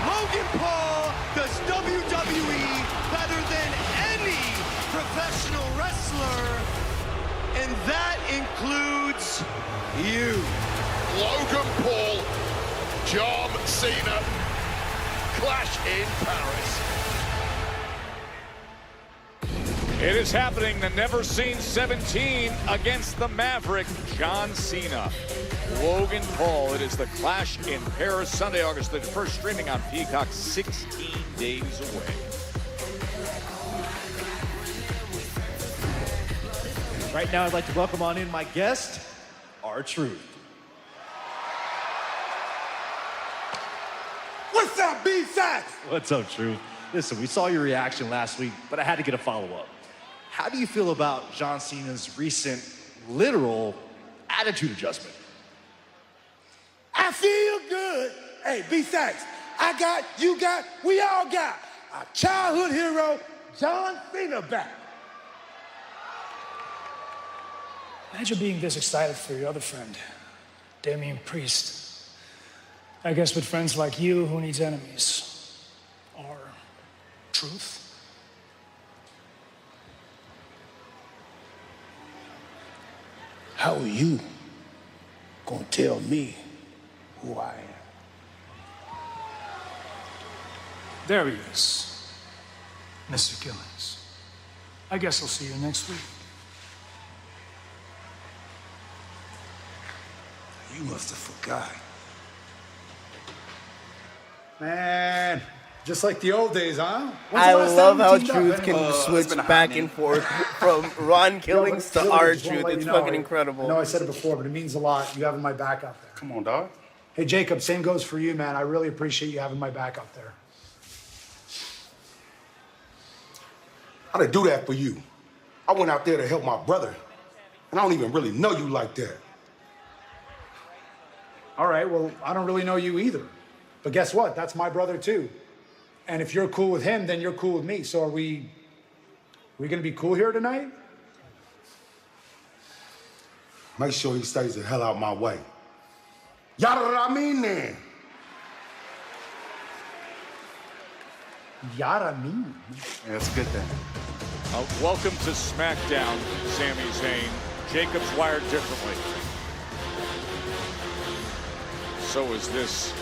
Logan Paul does WWE better than any professional wrestler, and that includes you. Logan Paul, John Cena, Clash in Paris. It is happening, the never seen 17 against the Maverick, John Cena. Logan Paul. It is the Clash in Paris, Sunday, August 31st, streaming on Peacock, 16 days away. Right now, I'd like to welcome on in my guest, R-Truth. What's up, B-Sacks? What's up, Truth? Listen, we saw your reaction last week, but I had to get a follow-up. How do you feel about John Cena's recent literal attitude adjustment? I feel good. Hey, B-Sacks, I got, you got, we all got our childhood hero, John Cena, back. Imagine being this excited for your other friend, Damian Priest. I guess with friends like you, who needs enemies? Or truth? How are you gonna tell me who I am? There he is, Mr. Killings. I guess I'll see you next week. You must have forgot. Man, just like the old days, huh? I love how Truth can switch back and forth from Ron Killings to R-Truth. It's fucking incredible. I know I said it before, but it means a lot. You having my back out there. Come on, dog. Hey, Jacob, same goes for you, man. I really appreciate you having my back out there. How'd I do that for you? I went out there to help my brother, and I don't even really know you like that. All right, well, I don't really know you either. But guess what? That's my brother, too. And if you're cool with him, then you're cool with me. So are we gonna be cool here tonight? Make sure he stays the hell out my way. Yada what I mean then. Yada mean? Yeah, that's a good thing. Welcome to SmackDown, Sami Zayn. Jacob's wired differently. So is this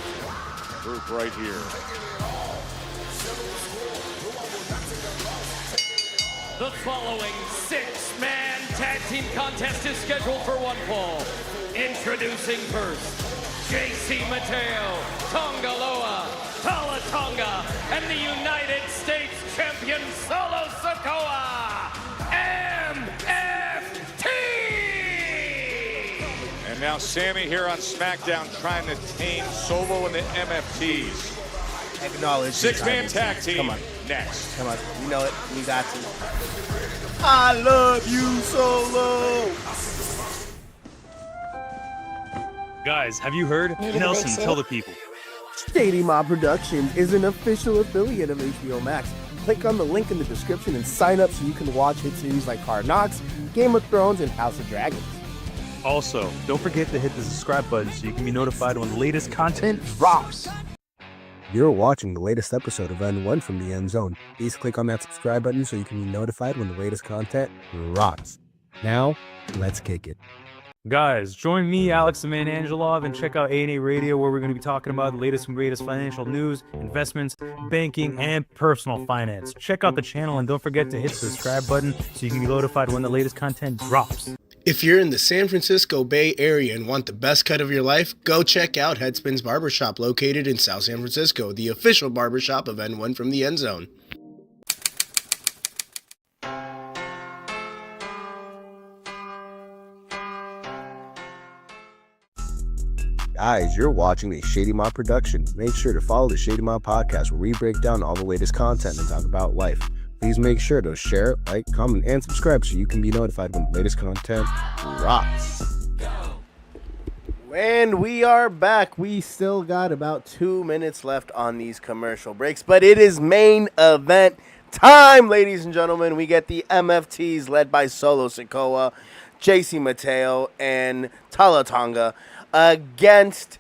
group right here. The following six-man tag team contest is scheduled for one fall. Introducing first, JC Mateo, Tongaloa, Tala Tonga, and the United States champion Solo Sikoa, MFT! And now Sami here on SmackDown trying to tame Solo and the MFTs. Acknowledge. Six-man tag team. Come on. Next. Come on. You know it. We got to. I love you, Solo. Guys, have you heard? Nelson, tell the people. Shady Mob Productions is an official affiliate of HBO Max. Click on the link in the description and sign up so you can watch hit series like Hard Knocks, Game of Thrones, and House of Dragons. Also, don't forget to hit the subscribe button so you can be notified when the latest content drops. You're watching the latest episode of N1 from the End Zone. Please click on that subscribe button so you can be notified when the latest content drops. Now, let's kick it. Guys, join me, Alex the Man Angelov, and check out A&A Radio, where we're going to be talking about the latest and greatest financial news, investments, banking, and personal finance. Check out the channel and don't forget to hit the subscribe button so you can be notified when the latest content drops. If you're in the San Francisco Bay Area and want the best cut of your life, go check out Headspins Barbershop, located in South San Francisco, the official barbershop of N1 from the End Zone. Guys, you're watching a Shady Mob production. Make sure to follow the Shady Mob podcast, where we break down all the latest content and talk about life. Please make sure to share, like, comment, and subscribe so you can be notified when the latest content drops. And we are back. We still got about 2 minutes left on these commercial breaks, but it is main event time, ladies and gentlemen. We get the MFTs led by Solo Sikoa, JC Mateo, and Tala Tonga against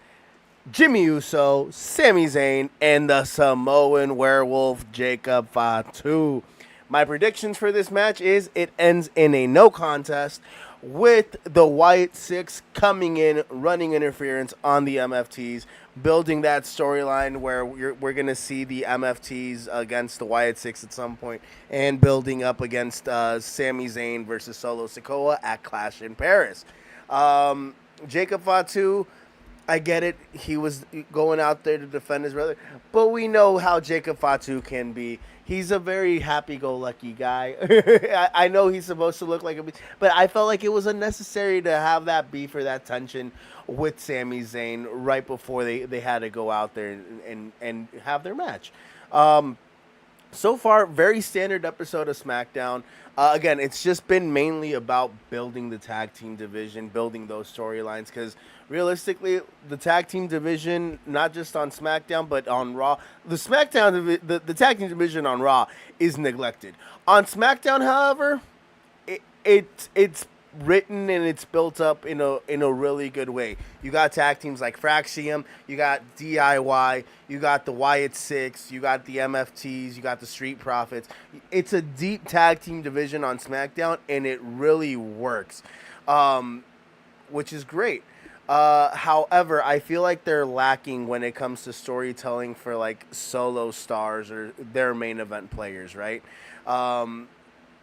Jimmy Uso, Sami Zayn, and the Samoan Werewolf, Jacob Fatu. My predictions for this match is it ends in a no contest with the Wyatt Six coming in, running interference on the MFTs, building that storyline where we're going to see the MFTs against the Wyatt Six at some point, and building up against Sami Zayn versus Solo Sikoa at Clash in Paris. Jacob Fatu, I get it. He was going out there to defend his brother, but we know how Jacob Fatu can be. He's a very happy-go-lucky guy. I know he's supposed to look like a beast, but I felt like it was unnecessary to have that beef or that tension with Sami Zayn right before they had to go out there and have their match. So far, very standard episode of SmackDown. Again, it's just been mainly about building the tag team division, building those storylines, because realistically, the tag team division, not just on SmackDown, but on Raw, the tag team division on Raw is neglected. On SmackDown, however, it's written and it's built up in a really good way. You got tag teams like Fraxium, you got DIY, you got the Wyatt Six, you got the MFTs, you got the Street Profits. It's a deep tag team division on SmackDown, and it really works, which is great. However, I feel like they're lacking when it comes to storytelling for like solo stars or their main event players, right?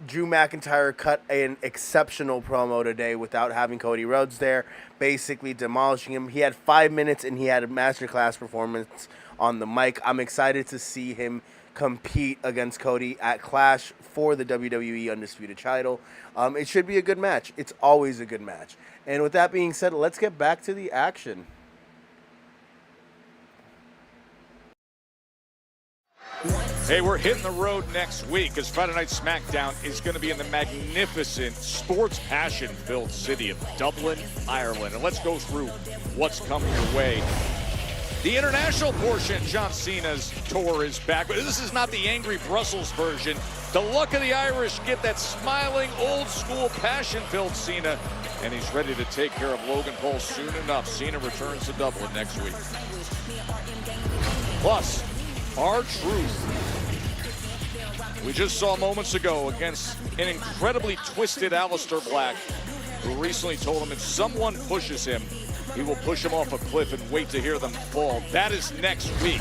Drew McIntyre cut an exceptional promo today without having Cody Rhodes there, basically demolishing him. He had 5 minutes and he had a masterclass performance on the mic. I'm excited to see him compete against Cody at Clash for the WWE Undisputed title. It should be a good match. It's always a good match. And with that being said, let's get back to the action. Hey, we're hitting the road next week as Friday Night Smackdown is going to be in the magnificent, sports passion-filled city of Dublin, Ireland. And let's go through what's coming your way. The international portion, John Cena's tour, is back, but this is not the angry Brussels version. The luck of the Irish get that smiling, old-school, passion-filled Cena, and he's ready to take care of Logan Paul soon enough. Cena returns to Dublin next week. Plus, R-Truth. We just saw moments ago against an incredibly twisted Aleister Black, who recently told him if someone pushes him, he will push him off a cliff and wait to hear them fall. That is next week.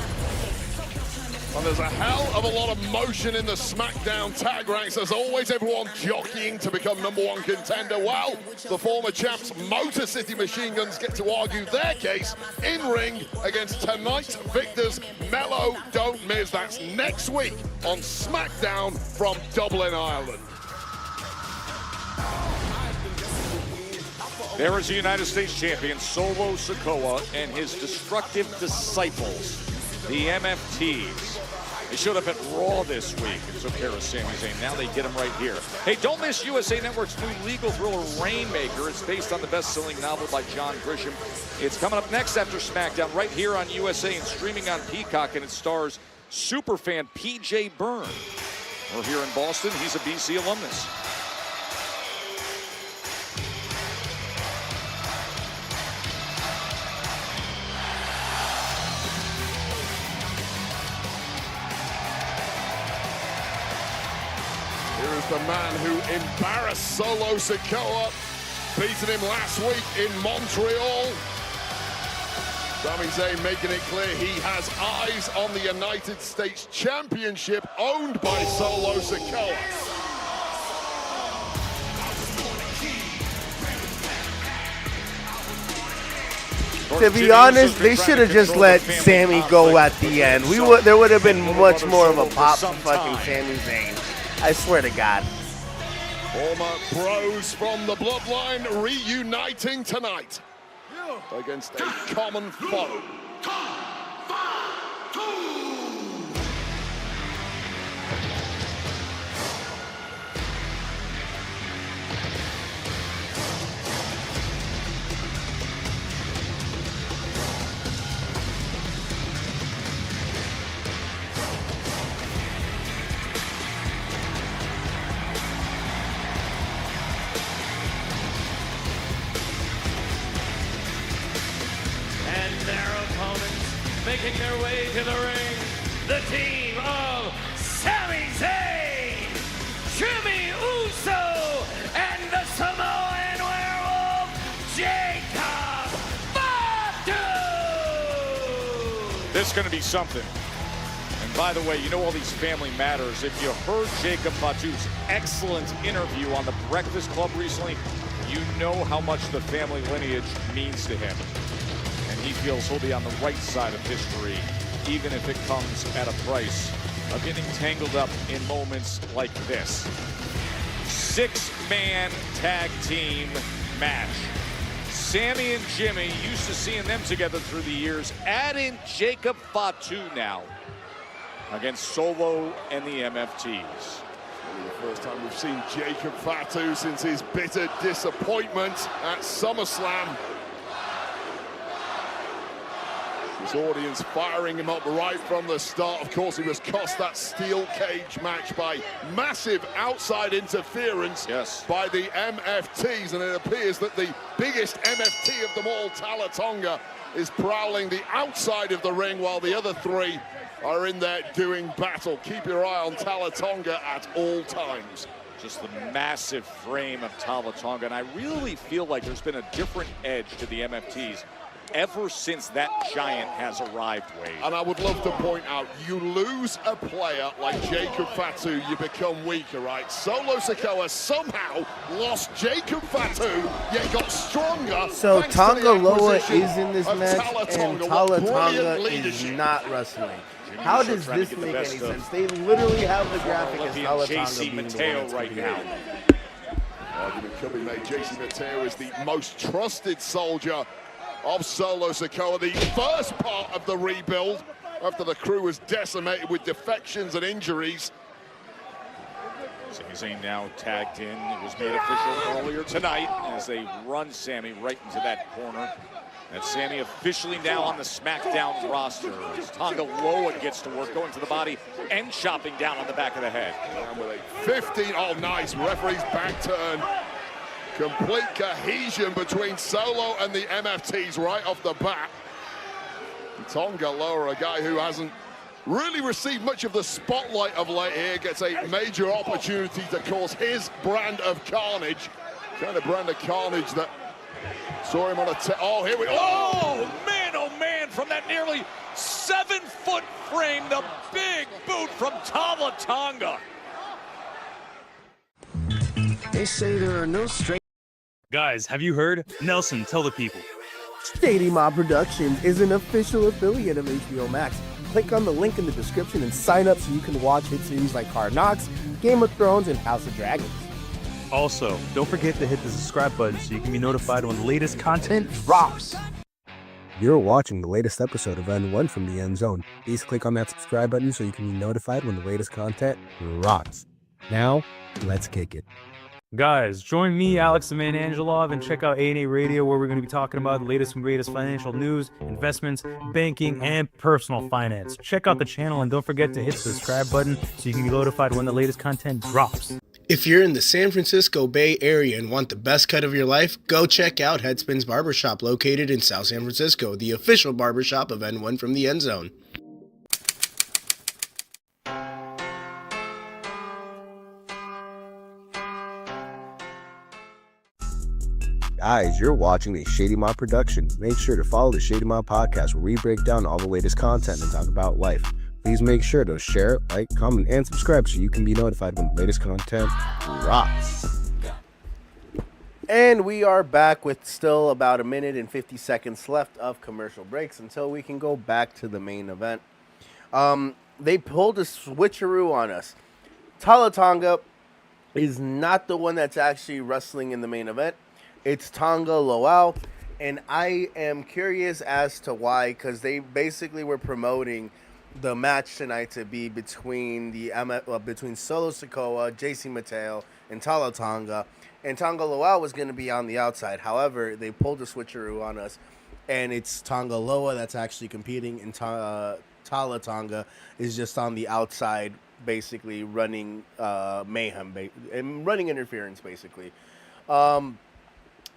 And there's a hell of a lot of motion in the SmackDown tag ranks. As always, everyone jockeying to become #1 contender. Well, the former champs Motor City Machine Guns get to argue their case in ring against tonight's victors, Mello Don't Miz. That's next week on SmackDown from Dublin, Ireland. There is the United States champion, Solo Sikoa, and his destructive disciples, the MFTs. They showed up at Raw this week and took care of Sami Zayn. Now they get him right here. Hey, don't miss USA Network's new legal thriller, Rainmaker. It's based on the best-selling novel by John Grisham. It's coming up next after SmackDown, right here on USA and streaming on Peacock, and it stars superfan PJ Byrne. We're here in Boston. He's a BC alumnus. The man who embarrassed Solo Sikoa, beating him last week in Montreal. Sami Zayn making it clear he has eyes on the United States Championship owned by Solo Sikoa. To be honest, they should have just let Sami go at the end. There would have been much more of a pop for fucking Sami Zayn. I swear to God. Former pros from the Bloodline reuniting tonight against a common foe. Making their way to the ring, the team of Sami Zayn, Jimmy Uso, and the Samoan This is going to be something. And by the way, you know all these family matters. If you heard Jacob Fatu's excellent interview on the Breakfast Club recently, you know how much the family lineage means to him. And he feels he'll be on the right side of history, even if it comes at a price of getting tangled up in moments like this. 6-man tag team match. Sami and Jimmy, used to seeing them together through the years. Add in Jacob Fatu now against Solo and the MFTs. The first time we've seen Jacob Fatu since his bitter disappointment at SummerSlam. His audience firing him up right from the start. Of course, he was cost that steel cage match by massive outside interference by the MFTs, and it appears that the biggest MFT of them all, Tala Tonga, is prowling the outside of the ring while the other three are in there doing battle. Keep your eye on Tala Tonga at all times. Just the massive frame of Tala Tonga, and I really feel like there's been a different edge to the MFTs ever since that giant has arrived, Wade. And I would love to point out, you lose a player like Jacob Fatu, you become weaker, right? Solo Sikoa somehow lost Jacob Fatu, yet got stronger. So thanks Tonga to the Loa acquisition is in this of match, Tala and Tonga. Tala What Tonga brilliant is leadership. not wrestling. How does this make any sense? They literally have the graphic as Tala Tonga JC being the Mateo one that's right competing. now. Argument could be made. JC Mateo is the most trusted soldier of Solo Sikoa, the first part of the rebuild after the crew was decimated with defections and injuries. Sami Zayn now tagged in. It was made official earlier tonight as they run Sami right into that corner. And Sami officially now on the SmackDown roster. As Tonga Loa gets to work, going to the body and chopping down on the back of the head. And with a 15, oh nice, referee's back turn. Complete cohesion between Solo and the MFTs right off the bat. Tonga Loa, a guy who hasn't really received much of the spotlight of late here, gets a major opportunity to cause his brand of carnage. Kind of brand of carnage that saw him on a oh, here we go. Oh man, from that nearly 7-foot frame, the big boot from Tala Tonga. They say there are no straight. Guys, have you heard? Nelson, tell the people. Shady Mob Productions is an official affiliate of HBO Max. Click on the link in the description and sign up so you can watch hit series like Hard Knocks, Game of Thrones, and House of Dragons. Also, don't forget to hit the subscribe button so you can be notified when the latest content drops. You're watching the latest episode of N1 from the End Zone. Please click on that subscribe button so you can be notified when the latest content drops. Now, let's kick it. Guys, join me, Alex the Man Angelov, and check out A&A Radio, where we're going to be talking about the latest and greatest financial news, investments, banking, and personal finance. Check out the channel and don't forget to hit the subscribe button so you can be notified when the latest content drops. If you're in the San Francisco Bay Area and want the best cut of your life, go check out Headspins Barbershop, located in South San Francisco, the official barbershop of N1 from the End Zone. Guys, you're watching a Shady Mob production. Make sure to follow the Shady Mob podcast, where we break down all the latest content and talk about life. Please make sure to share, like, comment, and subscribe so you can be notified when the latest content drops. And we are back with still about 1 minute and 50 seconds left of commercial breaks until we can go back to the main event. They pulled a switcheroo on us. Tala Tonga is not the one that's actually wrestling in the main event. It's Tonga Loa, and I am curious as to why, because they basically were promoting the match tonight to be between between Solo Sikoa, JC Mateo, and Tala Tonga, and Tonga Loa was going to be on the outside. However, they pulled a switcheroo on us, and it's Tonga Loa that's actually competing, and Tala Tonga is just on the outside, basically running mayhem and running interference, basically.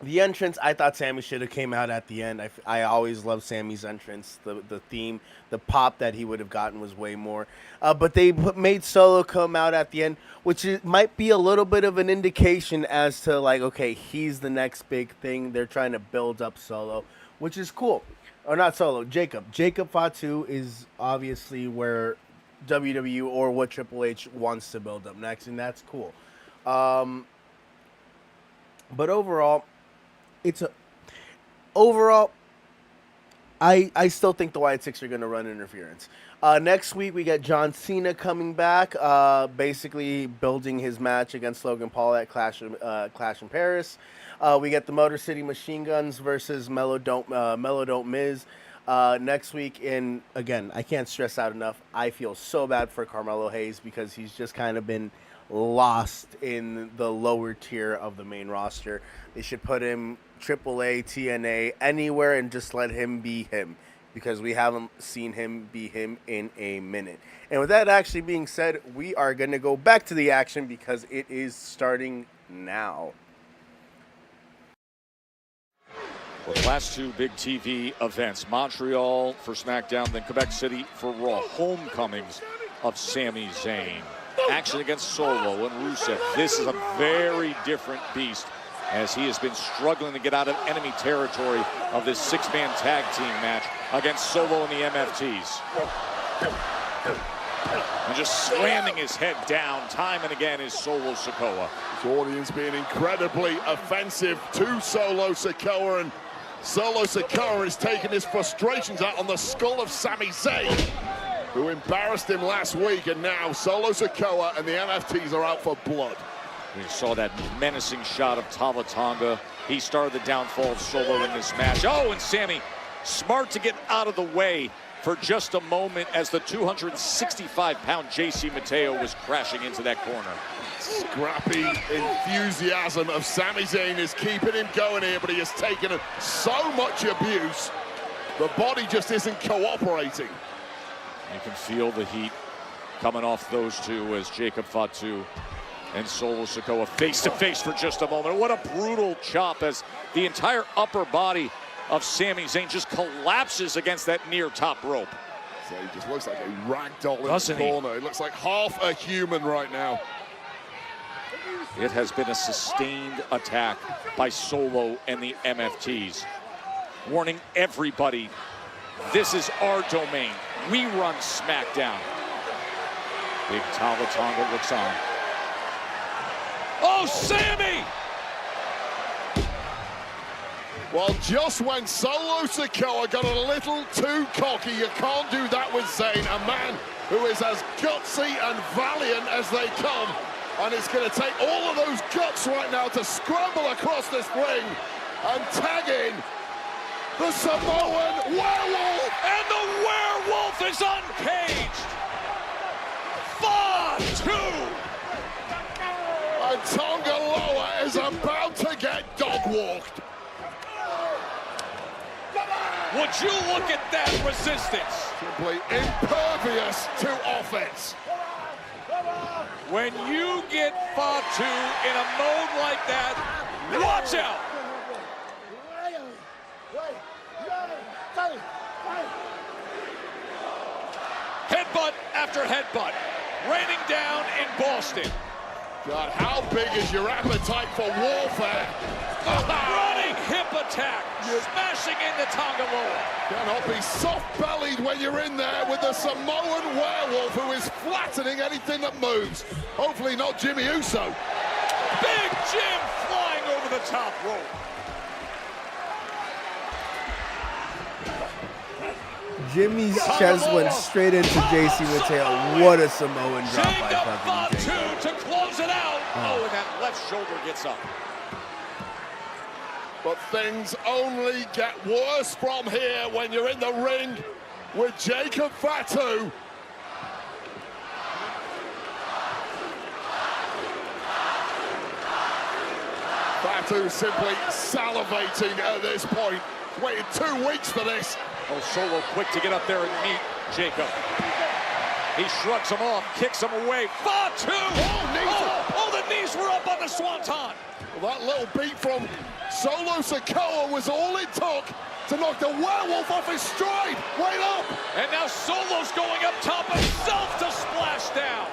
The entrance, I thought Sami should have came out at the end. I always loved Sami's entrance. The theme, the pop that he would have gotten was way more. But they made Solo come out at the end, which might be a little bit of an indication as to, like, okay, he's the next big thing. They're trying to build up Solo, which is cool. Or not Solo, Jacob. Jacob Fatu is obviously where WWE or what Triple H wants to build up next, and that's cool. But overall, I still think the Wyatt Six are going to run interference. Next week, we get John Cena coming back, basically building his match against Logan Paul at Clash in Paris. We get the Motor City Machine Guns versus Mellow Don't Miz next week. And again, I can't stress out enough, I feel so bad for Carmelo Hayes because he's just kind of been lost in the lower tier of the main roster. They should put him AAA, TNA, anywhere, and just let him be him, because we haven't seen him be him in a minute. And with that actually being said, we are going to go back to the action because it is starting now. Well, the last two big TV events, Montreal for SmackDown, then Quebec City for Raw. Homecomings of Sami Zayn. Action against Solo and Rusev. This is a very different beast, as he has been struggling to get out of enemy territory of this six-man tag team match against Solo and the MFTs. And just slamming his head down time and again is Solo Sikoa. His audience being incredibly offensive to Solo Sikoa, and Solo Sikoa is taking his frustrations out on the skull of Sami Zayn, who embarrassed him last week, and now Solo Sikoa and the MFTs are out for blood. We saw that menacing shot of Tama Tonga. He started the downfall of Solo in this match. Oh, and Sami, smart to get out of the way for just a moment as the 265-pound JC Mateo was crashing into that corner. Scrappy enthusiasm of Sami Zayn is keeping him going here, but he has taken so much abuse. The body just isn't cooperating. You can feel the heat coming off those two as Jacob Fatu and Solo Sikoa face-to-face for just a moment. What a brutal chop as the entire upper body of Sami Zayn just collapses against that near top rope. So he just looks like a rag doll in Doesn't the he? corner. He looks like half a human right now. It has been a sustained attack by Solo and the MFTs. Warning everybody, this is our domain. We run SmackDown. Big Tama Tonga looks on. Oh, Sami! Well, just when Solo Sikoa got a little too cocky, you can't do that with Zayn, a man who is as gutsy and valiant as they come. And it's going to take all of those guts right now to scramble across this ring and tag in the Samoan Werewolf. And the Werewolf is uncaged. Fatu! And Tonga Loa is about to get dog-walked. Would you look at that resistance? Simply impervious to offense. When you get Fatu in a mode like that, watch out! Headbutt after headbutt, raining down in Boston. God, how big is your appetite for warfare? Running hip attack, smashing into Tonga Loa. Cannot be soft-bellied when you're in there with the Samoan Werewolf, who is flattening anything that moves. Hopefully not Jimmy Uso. Big Jim flying over the top rope. Jimmy's chest went straight into JC Mateo. What a Samoan drop by fucking Jacob. To close it out. Oh, and that left shoulder gets up. But things only get worse from here when you're in the ring with Jacob Fatu. Fatu simply salivating at this point. Waited 2 weeks for this. Oh, Solo quick to get up there and meet Jacob. He shrugs him off, kicks him away. Fatu! Oh, the knees were up on the Swanton. Well, that little beat from Solo Sikoa was all it took to knock the Werewolf off his stride. Wait up! And now Solo's going up top himself to splash down.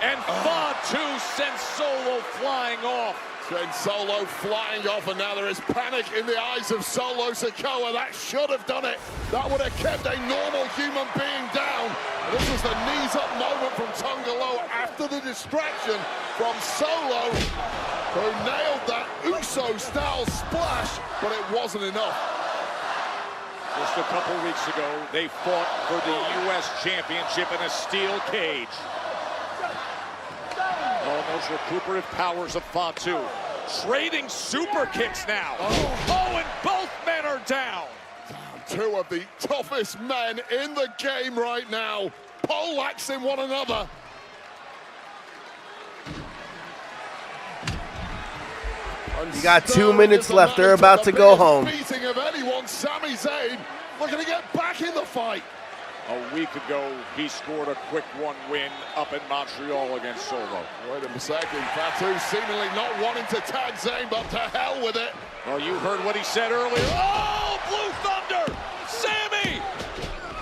And Fatu sends Solo flying off. Then Solo flying off, and now there is panic in the eyes of Solo Sikoa. That should have done it. That would have kept a normal human being down. This was the knees up moment from Tonga Loa after the distraction from Solo, who nailed that Uso-style splash, but it wasn't enough. Just a couple weeks ago, they fought for the U.S. Championship in a steel cage. Oh, those recuperative powers of Fatu. Trading super kicks now. Oh, and both men are down. Two of the toughest men in the game right now, poleaxing one another. You got 2 minutes left. They're about to go home. Beating of anyone, Sami Zayn looking to get back in the fight. A week ago, he scored a quick one win up in Montreal against Solo. Wait a second, Fatu seemingly not wanting to tag Zayn, but to hell with it. Oh, you heard what he said earlier. Oh, Blue Thunder, Sami!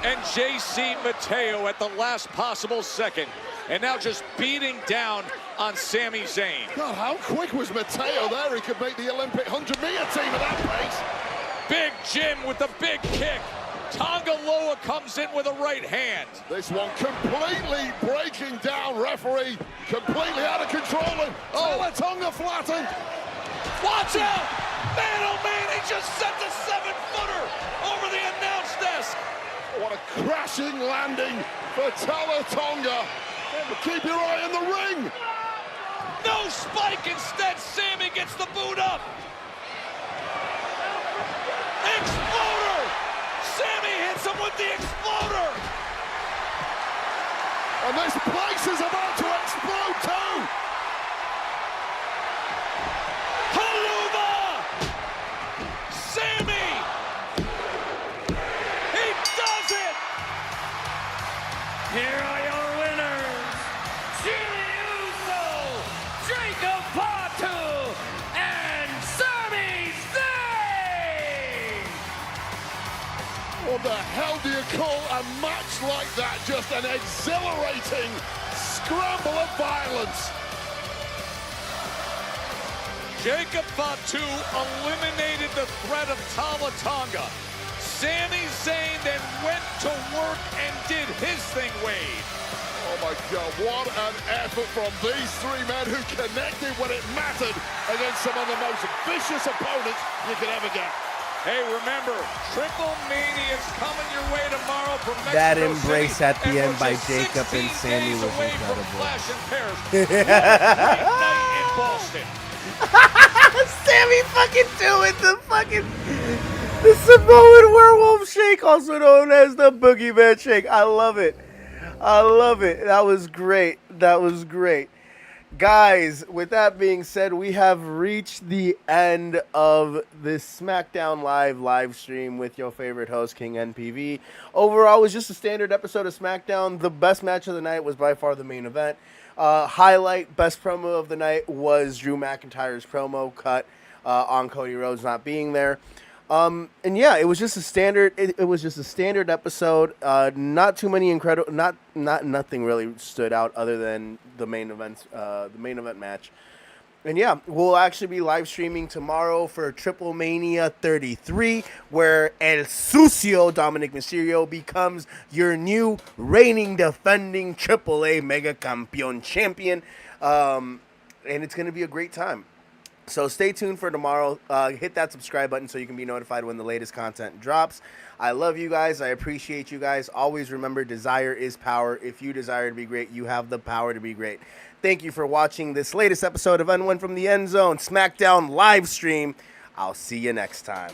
And JC Mateo at the last possible second. And now just beating down on Sami Zayn. God, how quick was Mateo there? He could make the Olympic 100-meter team at that pace. Big Jim with the big kick. Tonga Loa comes in with a right hand. This one completely breaking down, referee. Completely out of control. And Tonga flattened. Watch out! Man, oh man, he just sent a 7-footer over the announce desk. What a crashing landing for Tonga. But keep your eye on the ring. No spike, instead Sami gets the boot up. Exploder! Sami hits him with the exploder. And this place is about to explode too. Haluva! Sami! He does it! Here are your winners, Jimmy Uso, Jacob Fatu, and Sami Zayn! What the hell do you call a match like that? Just an exhilarating scramble of violence. Jacob Fatu eliminated the threat of Tama Tonga. Sami Zayn then went to work and did his thing, Wade. Oh my God, what an effort from these three men who connected when it mattered against some of the most vicious opponents you could ever get. Hey, remember, Triple Mania is coming your way tomorrow from Mexico That embrace City, at the end by just Jacob and 16 Sami days was away from incredible. Clash in Paris. What a great night in Boston. Sammy fucking doing the Samoan werewolf shake, also known as the boogeyman shake. I love it. I love it. That was great. That was great. Guys, with that being said, we have reached the end of this SmackDown live stream with your favorite host, King N.P.V. Overall, it was just a standard episode of SmackDown. The best match of the night was by far the main event. Highlight, best promo of the night was Drew McIntyre's promo cut on Cody Rhodes not being there. And yeah, it was just a standard. It was just a standard episode. Not too many incredible. Nothing really stood out other than the main event match. And yeah, we'll actually be live streaming tomorrow for Triple Mania 33, where El Sucio Dominic Mysterio becomes your new reigning, defending AAA Mega Campeon champion. And it's going to be a great time. So stay tuned for tomorrow. Hit that subscribe button so you can be notified when the latest content drops. I love you guys. I appreciate you guys. Always remember, desire is power. If you desire to be great, you have the power to be great. Thank you for watching this latest episode of N1 from the End Zone SmackDown live stream. I'll see you next time.